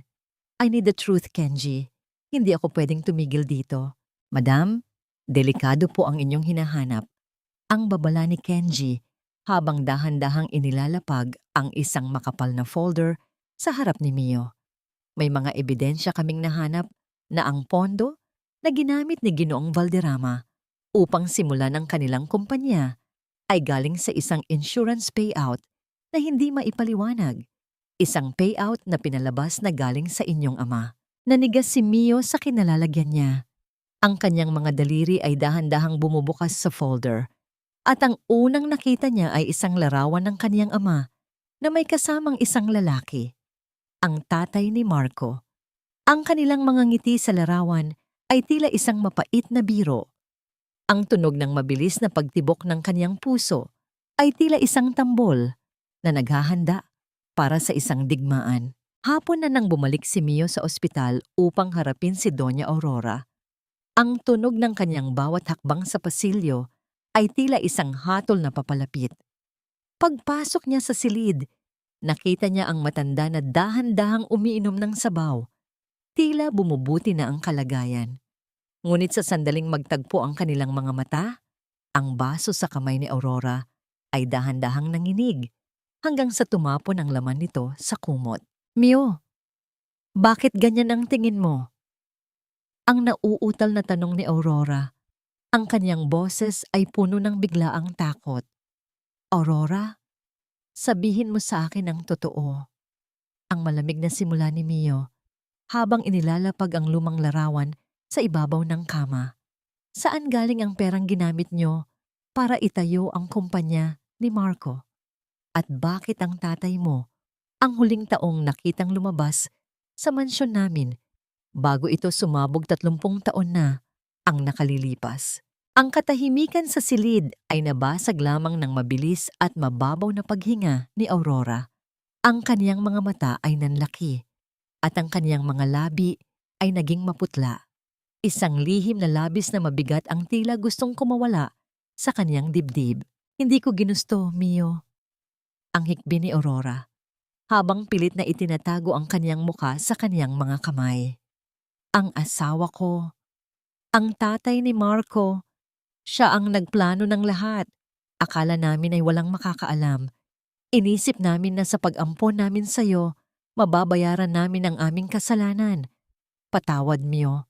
I need the truth, Kenji. Hindi ako pwedeng tumigil dito. Madam, delikado po ang inyong hinahanap. Ang babala ni Kenji habang dahan-dahang inilalapag ang isang makapal na folder sa harap ni Mio. May mga ebidensya kaming nahanap na ang pondo na ginamit ni Ginoong Valderrama upang simulan ang kanilang kumpanya ay galing sa isang insurance payout na hindi maipaliwanag. Isang payout na pinalabas na galing sa inyong ama. Nanigas si Mio sa kinalalagyan niya. Ang kanyang mga daliri ay dahan-dahang bumubukas sa folder. At ang unang nakita niya ay isang larawan ng kaniyang ama na may kasamang isang lalaki. Ang tatay ni Marco. Ang kanilang mga ngiti sa larawan ay tila isang mapait na biro. Ang tunog ng mabilis na pagtibok ng kaniyang puso ay tila isang tambol na naghahanda para sa isang digmaan. Hapon na nang bumalik si Mio sa ospital upang harapin si Doña Aurora. Ang tunog ng kanyang bawat hakbang sa pasilyo ay tila isang hatol na papalapit. Pagpasok niya sa silid, nakita niya ang matanda na dahan-dahang umiinom ng sabaw. Tila bumubuti na ang kalagayan. Ngunit sa sandaling magtagpo ang kanilang mga mata, ang baso sa kamay ni Aurora ay dahan-dahang nanginig hanggang sa tumapon ang laman nito sa kumot. Mio, bakit ganyan ang tingin mo? Ang nauutal na tanong ni Aurora. Ang kanyang boses ay puno ng biglaang takot. Aurora, sabihin mo sa akin ang totoo. Ang malamig na simula ni Mio habang inilalapag ang lumang larawan sa ibabaw ng kama. Saan galing ang perang ginamit niyo para itayo ang kumpanya ni Marco? At bakit ang tatay mo ang huling taong nakitang lumabas sa mansyon namin bago ito sumabog 30 taon na ang nakalilipas? Ang katahimikan sa silid ay nabasag lamang ng mabilis at mababaw na paghinga ni Aurora. Ang kaniyang mga mata ay nanlaki at ang kaniyang mga labi ay naging maputla. Isang lihim na labis na mabigat ang tila gustong kumawala sa kaniyang dibdib. Hindi ko ginusto, Mio. Ang hikbi ni Aurora, habang pilit na itinatago ang kaniyang muka sa kaniyang mga kamay. Ang asawa ko, ang tatay ni Marco, siya ang nagplano ng lahat. Akala namin ay walang makakaalam. Inisip namin na sa pag-ampon namin sa'yo, mababayaran namin ang aming kasalanan. Patawad, Mio.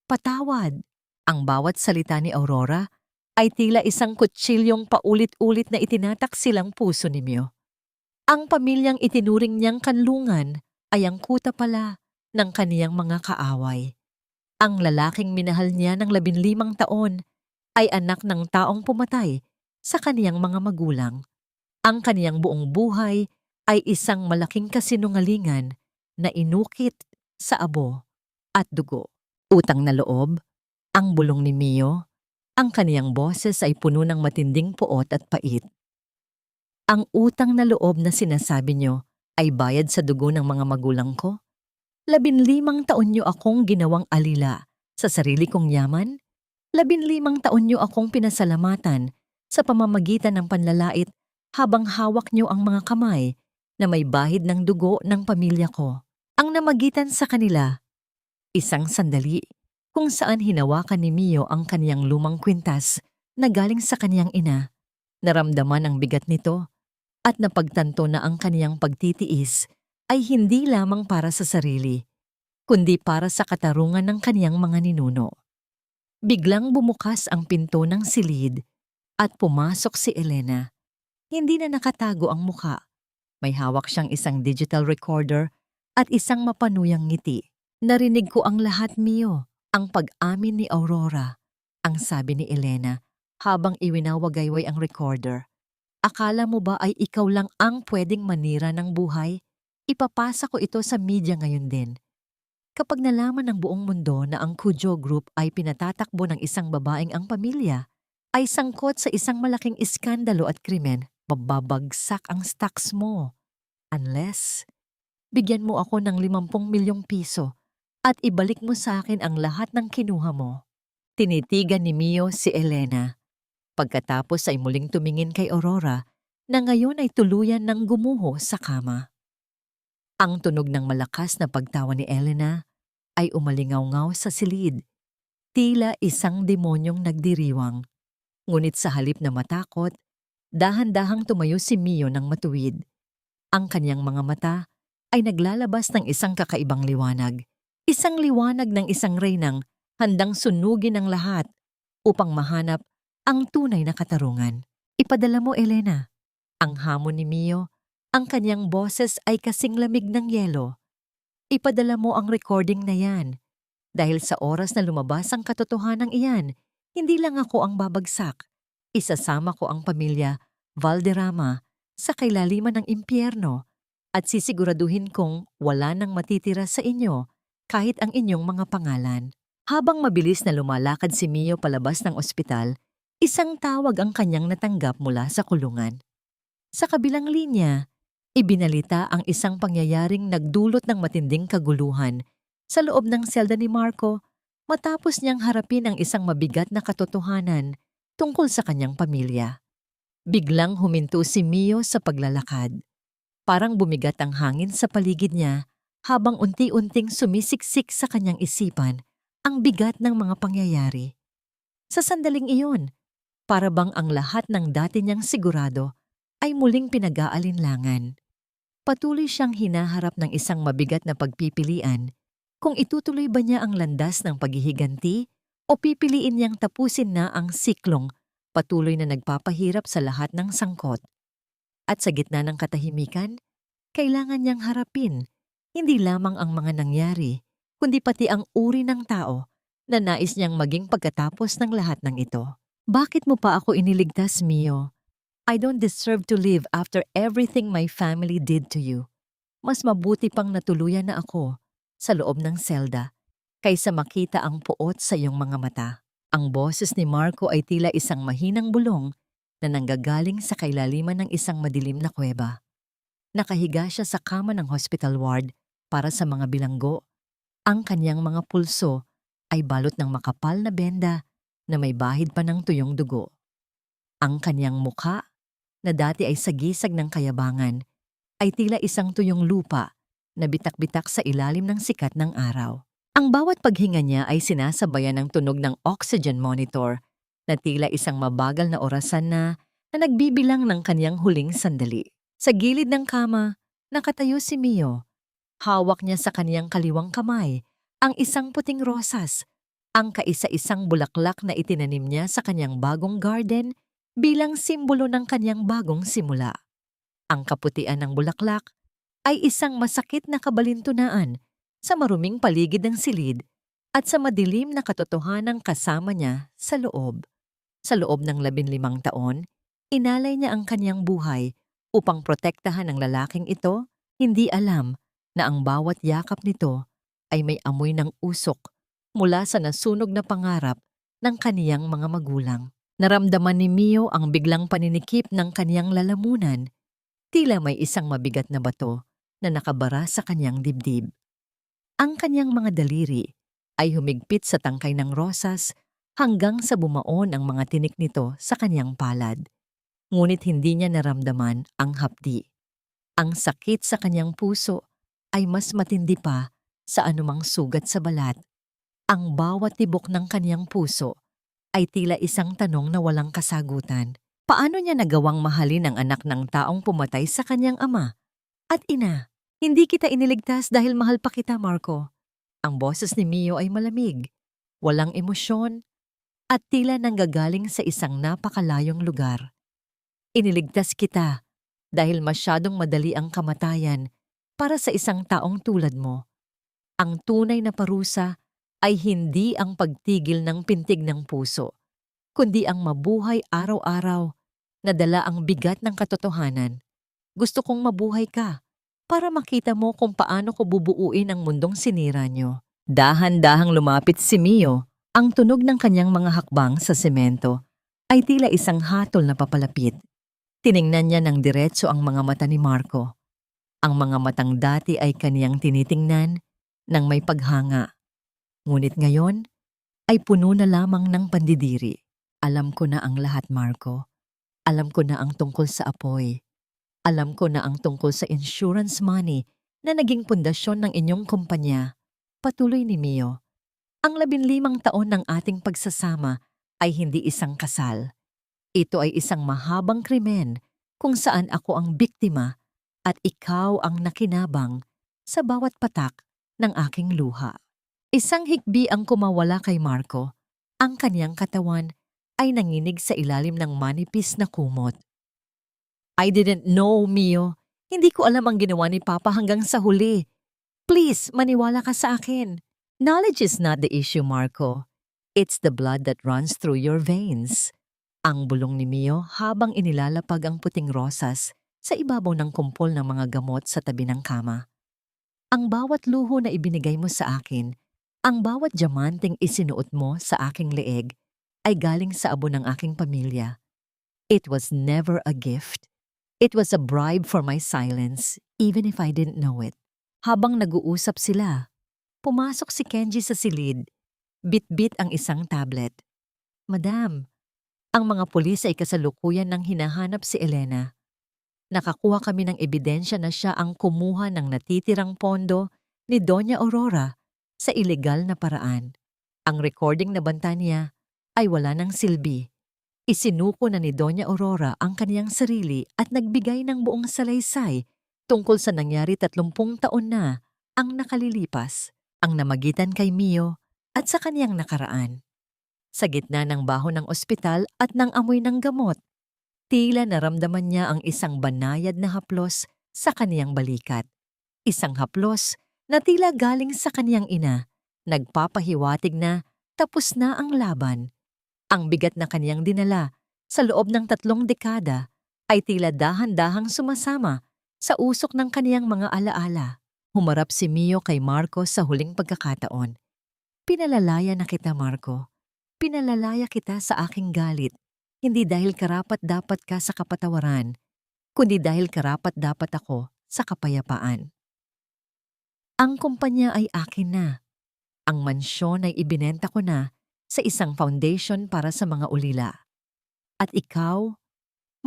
Patawad. Ang bawat salita ni Aurora ay tila isang kutsilyong paulit-ulit na itinatak silang puso ni Mio. Ang pamilyang itinuring niyang kanlungan ay ang kuta pala ng kaniyang mga kaaway. Ang lalaking minahal niya ng 15 taon ay anak ng taong pumatay sa kaniyang mga magulang. Ang kaniyang buong buhay ay isang malaking kasinungalingan na inukit sa abo at dugo. Utang na loob, ang bulong ni Mio, ang kaniyang boses ay puno ng matinding puot at pait. Ang utang na loob na sinasabi niyo ay bayad sa dugo ng mga magulang ko? 15 taon niyo akong ginawang alila sa sarili kong yaman? 15 taon niyo akong pinasalamatan sa pamamagitan ng panlalait habang hawak niyo ang mga kamay na may bahid ng dugo ng pamilya ko. Ang namagitan sa kanila, isang sandali kung saan hinawakan ni Mio ang kaniyang lumang kwintas na galing sa kaniyang ina. Naramdaman ang bigat nito at napagtanto na ang kaniyang pagtitiis ay hindi lamang para sa sarili, kundi para sa katarungan ng kaniyang mga ninuno. Biglang bumukas ang pinto ng silid at pumasok si Elena. Hindi na nakatago ang muka. May hawak siyang isang digital recorder at isang mapanuyang ngiti. Narinig ko ang lahat, Mio, ang pag-amin ni Aurora, ang sabi ni Elena habang iwinawagayway ang recorder. Akala mo ba ay ikaw lang ang pwedeng manira ng buhay? Ipapasa ko ito sa media ngayon din. Kapag nalaman ng buong mundo na ang Cujo Group ay pinatatakbo ng isang babaeng ang pamilya, ay sangkot sa isang malaking iskandalo at krimen, mababagsak ang stocks mo. Unless, bigyan mo ako ng 50 milyong piso at ibalik mo sa akin ang lahat ng kinuha mo. Tinitigan ni Mio si Elena. Pagkatapos ay muling tumingin kay Aurora na ngayon ay tuluyan ng gumuho sa kama. Ang tunog ng malakas na pagtawa ni Elena ay umalingaw-ngaw sa silid. Tila isang demonyong nagdiriwang. Ngunit sa halip na matakot, dahan-dahang tumayo si Mio ng matuwid. Ang kanyang mga mata ay naglalabas ng isang kakaibang liwanag. Isang liwanag ng isang reynang handang sunugin ang lahat upang mahanap ang tunay na katarungan. Ipadala mo, Elena. Ang hamon ni Mio, ang kanyang boses ay kasing lamig ng yelo. Ipadala mo ang recording na yan. Dahil sa oras na lumabas ang katotohanan iyan, hindi lang ako ang babagsak. Isasama ko ang pamilya Valderrama sa kailaliman ng impyerno at sisiguraduhin kong wala nang matitira sa inyo kahit ang inyong mga pangalan. Habang mabilis na lumalakad si Mio palabas ng ospital, isang tawag ang kanyang natanggap mula sa kulungan. Sa kabilang linya, ibinalita ang isang pangyayaring nagdulot ng matinding kaguluhan sa loob ng selda ni Marco matapos niyang harapin ang isang mabigat na katotohanan tungkol sa kanyang pamilya. Biglang huminto si Mio sa paglalakad. Parang bumigat ang hangin sa paligid niya habang unti-unting sumisiksik sa kanyang isipan ang bigat ng mga pangyayari. Sa sandaling iyon, para bang ang lahat ng dati niyang sigurado ay muling pinag-aalinlangan. Patuloy siyang hinaharap ng isang mabigat na pagpipilian kung itutuloy ba niya ang landas ng paghihiganti o pipiliin niyang tapusin na ang siklong patuloy na nagpapahirap sa lahat ng sangkot. At sa gitna ng katahimikan, kailangan niyang harapin hindi lamang ang mga nangyari, kundi pati ang uri ng tao na nais niyang maging pagkatapos ng lahat ng ito. Bakit mo pa ako iniligtas, Mio? I don't deserve to live after everything my family did to you. Mas mabuti pang natuluyan na ako sa loob ng selda kaysa makita ang puot sa iyong mga mata. Ang boses ni Marco ay tila isang mahinang bulong na nanggagaling sa kailaliman ng isang madilim na kuweba. Nakahiga siya sa kama ng hospital ward para sa mga bilanggo. Ang kanyang mga pulso ay balot ng makapal na benda na may bahid pa ng tuyong dugo. Ang kanyang mukha, na dati ay sagisag ng kayabangan, ay tila isang tuyong lupa na bitak-bitak sa ilalim ng sikat ng araw. Ang bawat paghinga niya ay sinasabayan ng tunog ng oxygen monitor na tila isang mabagal na orasan na nagbibilang ng kanyang huling sandali. Sa gilid ng kama, nakatayo si Mio. Hawak niya sa kanyang kaliwang kamay ang isang puting rosas, ang kaisa-isang bulaklak na itinanim niya sa kanyang bagong garden bilang simbolo ng kanyang bagong simula. Ang kaputian ng bulaklak ay isang masakit na kabalintunaan sa maruming paligid ng silid at sa madilim na katotohanang kasama niya sa loob. Sa loob ng 15 taon, inalay niya ang kanyang buhay upang protektahan ang lalaking ito, hindi alam na ang bawat yakap nito ay may amoy ng usok mula sa nasunog na pangarap ng kaniyang mga magulang. Naramdaman ni Mio ang biglang paninikip ng kaniyang lalamunan, tila may isang mabigat na bato na nakabara sa kanyang dibdib. Ang kanyang mga daliri ay humigpit sa tangkay ng rosas hanggang sa bumaon ang mga tinik nito sa kanyang palad. Ngunit hindi niya naramdaman ang hapdi. Ang sakit sa kanyang puso ay mas matindi pa sa anumang sugat sa balat. Ang bawat tibok ng kanyang puso ay tila isang tanong na walang kasagutan. Paano niya nagawang mahalin ang anak ng taong pumatay sa kanyang ama at ina? Hindi kita iniligtas dahil mahal pa kita, Marco. Ang boses ni Mio ay malamig, walang emosyon, at tila nanggagaling sa isang napakalayong lugar. Iniligtas kita dahil masyadong madali ang kamatayan para sa isang taong tulad mo. Ang tunay na parusa ay hindi ang pagtigil ng pintig ng puso, kundi ang mabuhay araw-araw na dala ang bigat ng katotohanan. Gusto kong mabuhay ka para makita mo kung paano ko bubuuin ang mundong sinira niyo. Dahan-dahang lumapit si Mio. Ang tunog ng kanyang mga hakbang sa semento ay tila isang hatol na papalapit. Tiningnan niya ng diretso ang mga mata ni Marco. Ang mga matang dati ay kaniyang tinitingnan ng may paghanga. Ngunit ngayon ay puno na lamang ng pandidiri. Alam ko na ang lahat, Marco. Alam ko na ang tungkol sa apoy. Alam ko na ang tungkol sa insurance money na naging pundasyon ng inyong kumpanya. Patuloy ni Mio. Ang 15 taon ng ating pagsasama ay hindi isang kasal. Ito ay isang mahabang krimen kung saan ako ang biktima at ikaw ang nakinabang sa bawat patak ng aking luha. Isang hikbi ang kumawala kay Marco. Ang kanyang katawan ay nanginig sa ilalim ng manipis na kumot. I didn't know, Mio. Hindi ko alam ang ginawa ni Papa hanggang sa huli. Please, maniwala ka sa akin. Knowledge is not the issue, Marco. It's the blood that runs through your veins. Ang bulong ni Mio habang inilalapag ang puting rosas sa ibabaw ng kumpol ng mga gamot sa tabi ng kama. Ang bawat luho na ibinigay mo sa akin, ang bawat diamanteng isinuot mo sa aking leeg, ay galing sa abo ng aking pamilya. It was never a gift. It was a bribe for my silence, even if I didn't know it. Habang nag-uusap sila, pumasok si Kenji sa silid. Bit-bit ang isang tablet. Madam, ang mga pulis ay kasalukuyan nang hinahanap si Elena. Nakakuha kami ng ebidensya na siya ang kumuha ng natitirang pondo ni Doña Aurora sa ilegal na paraan. Ang recording na banta niya ay wala ng silbi. Isinuko na ni Doña Aurora ang kaniyang sarili at nagbigay ng buong salaysay tungkol sa nangyari 30 taon na ang nakalilipas, ang namagitan kay Mio at sa kaniyang nakaraan. Sa gitna ng baho ng ospital at ng amoy ng gamot, tila naramdaman niya ang isang banayad na haplos sa kaniyang balikat. Isang haplos na tila galing sa kaniyang ina, nagpapahiwatig na tapos na ang laban. Ang bigat na kaniyang dinala sa loob ng 3 dekada ay tila dahan-dahang sumasama sa usok ng kaniyang mga alaala. Humarap si Mio kay Marco sa huling pagkakataon. Pinalalaya na kita, Marco. Pinalalaya kita sa aking galit, hindi dahil karapat-dapat ka sa kapatawaran, kundi dahil karapat-dapat ako sa kapayapaan. Ang kumpanya ay akin na. Ang mansyon ay ibinenta ko na sa isang foundation para sa mga ulila. At ikaw,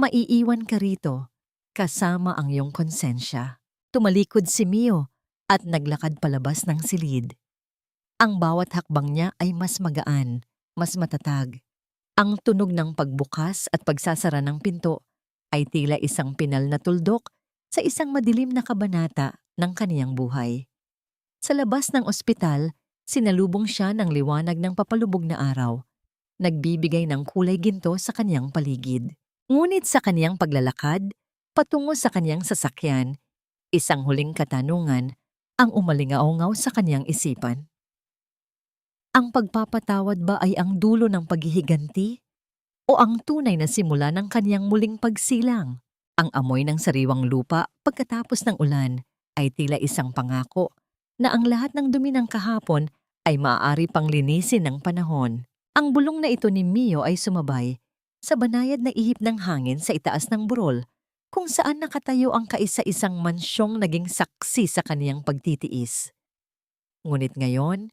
maiiwan ka rito kasama ang iyong konsensya. Tumalikod si Mio at naglakad palabas ng silid. Ang bawat hakbang niya ay mas magaan, mas matatag. Ang tunog ng pagbukas at pagsasara ng pinto ay tila isang pinal na tuldok sa isang madilim na kabanata ng kaniyang buhay. Sa labas ng ospital, sinalubong siya ng liwanag ng papalubog na araw, nagbibigay ng kulay ginto sa kaniyang paligid. Ngunit sa kaniyang paglalakad, patungo sa kaniyang sasakyan, isang huling katanungan ang umalingaw-ngaw sa kaniyang isipan. Ang pagpapatawad ba ay ang dulo ng paghihiganti? O ang tunay na simula ng kaniyang muling pagsilang? Ang amoy ng sariwang lupa pagkatapos ng ulan ay tila isang pangako na ang lahat ng dumi ng kahapon ay maaari pang linisin ng panahon. Ang bulong na ito ni Mio ay sumabay sa banayad na ihip ng hangin sa itaas ng burol, kung saan nakatayo ang kaisa-isang mansyong naging saksi sa kaniyang pagtitiis. Ngunit ngayon,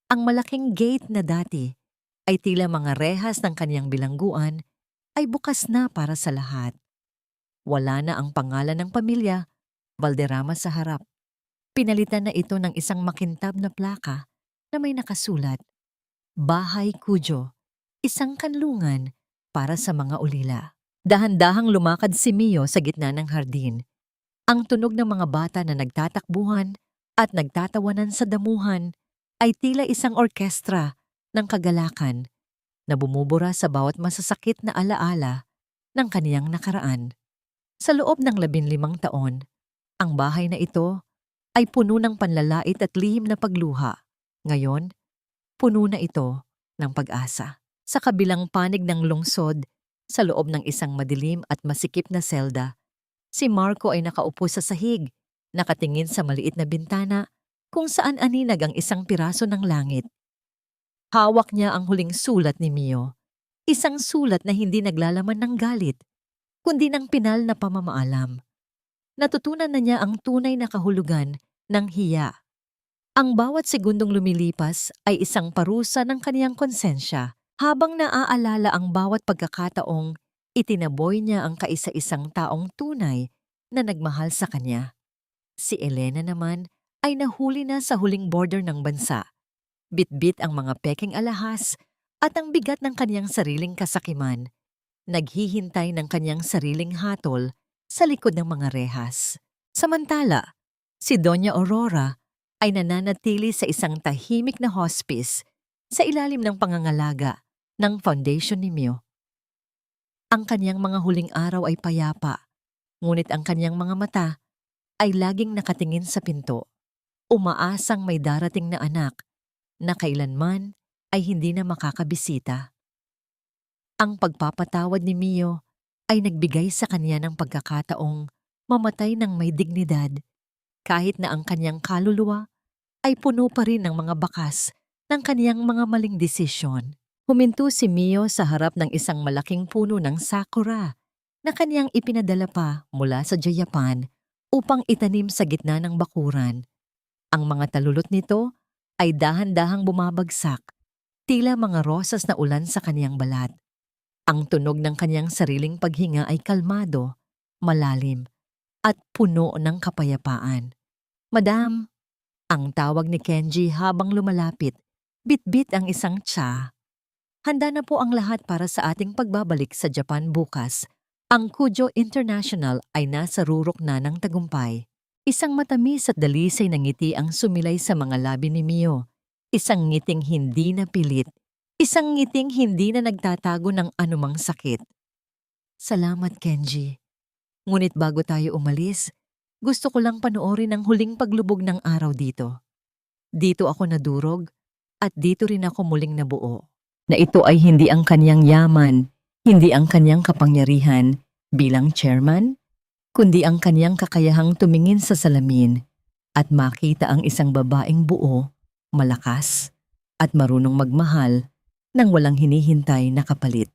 ang malaking gate na dati ay tila mga rehas ng kaniyang bilangguan ay bukas na para sa lahat. Wala na ang pangalan ng pamilya, Valderrama sa harap. Pinalitan na ito ng isang makintab na plaka na may nakasulat, Bahay Cujo, isang kanlungan para sa mga ulila. Dahan-dahang lumakad si Mio sa gitna ng hardin. Ang tunog ng mga bata na nagtatakbuhan at nagtatawanan sa damuhan ay tila isang orkestra ng kagalakan na bumubura sa bawat masasakit na alaala ng kaniyang nakaraan. Sa loob ng 15 taon, ang bahay na ito ay puno ng panlalait at lihim na pagluha. Ngayon, puno na ito ng pag-asa. Sa kabilang panig ng lungsod, sa loob ng isang madilim at masikip na selda, si Marco ay nakaupo sa sahig, nakatingin sa maliit na bintana kung saan aninag ang isang piraso ng langit. Hawak niya ang huling sulat ni Mio, isang sulat na hindi naglalaman ng galit, kundi ng pinal na pamamaalam. Natutunan na niya ang tunay na kahulugan ng hiya. Ang bawat segundong lumilipas ay isang parusa ng kaniyang konsensya, habang naaalala ang bawat pagkakataong itinaboy niya ang kaisa-isang taong tunay na nagmahal sa kanya. Si Elena naman ay nahuli na sa huling border ng bansa. Bitbit ang mga peking alahas at ang bigat ng kaniyang sariling kasakiman, naghihintay ng kaniyang sariling hatol sa likod ng mga rehas. Samantala, si Doña Aurora ay nananatili sa isang tahimik na hospice sa ilalim ng pangangalaga ng foundation ni Mio. Ang kaniyang mga huling araw ay payapa, ngunit ang kaniyang mga mata ay laging nakatingin sa pinto, umaasang may darating na anak na kailanman ay hindi na makakabisita. Ang pagpapatawad ni Mio ay nagbigay sa kanya ng pagkakataong mamatay ng may dignidad, kahit na ang kanyang kaluluwa ay puno pa rin ng mga bakas ng kaniyang mga maling desisyon. Huminto si Mio sa harap ng isang malaking puno ng sakura na kaniyang ipinadala pa mula sa Japan upang itanim sa gitna ng bakuran. Ang mga talulot nito ay dahan-dahang bumabagsak, tila mga rosas na ulan sa kaniyang balat. Ang tunog ng kaniyang sariling paghinga ay kalmado, malalim, at puno ng kapayapaan. Madam, ang tawag ni Kenji habang lumalapit, bitbit ang isang tsa. Handa na po ang lahat para sa ating pagbabalik sa Japan bukas. Ang Cujo International ay nasa rurok na ng tagumpay. Isang matamis at dalisay na ngiti ang sumilay sa mga labi ni Mio. Isang ngiting hindi na pilit. Isang ngiting hindi na nagtatago ng anumang sakit. Salamat, Kenji. Ngunit bago tayo umalis, gusto ko lang panoorin ang huling paglubog ng araw dito. Dito ako nadurog at dito rin ako muling nabuo. Na ito ay hindi ang kanyang yaman, hindi ang kanyang kapangyarihan bilang chairman, kundi ang kanyang kakayahang tumingin sa salamin at makita ang isang babaeng buo, malakas, at marunong magmahal nang walang hinihintay na kapalit.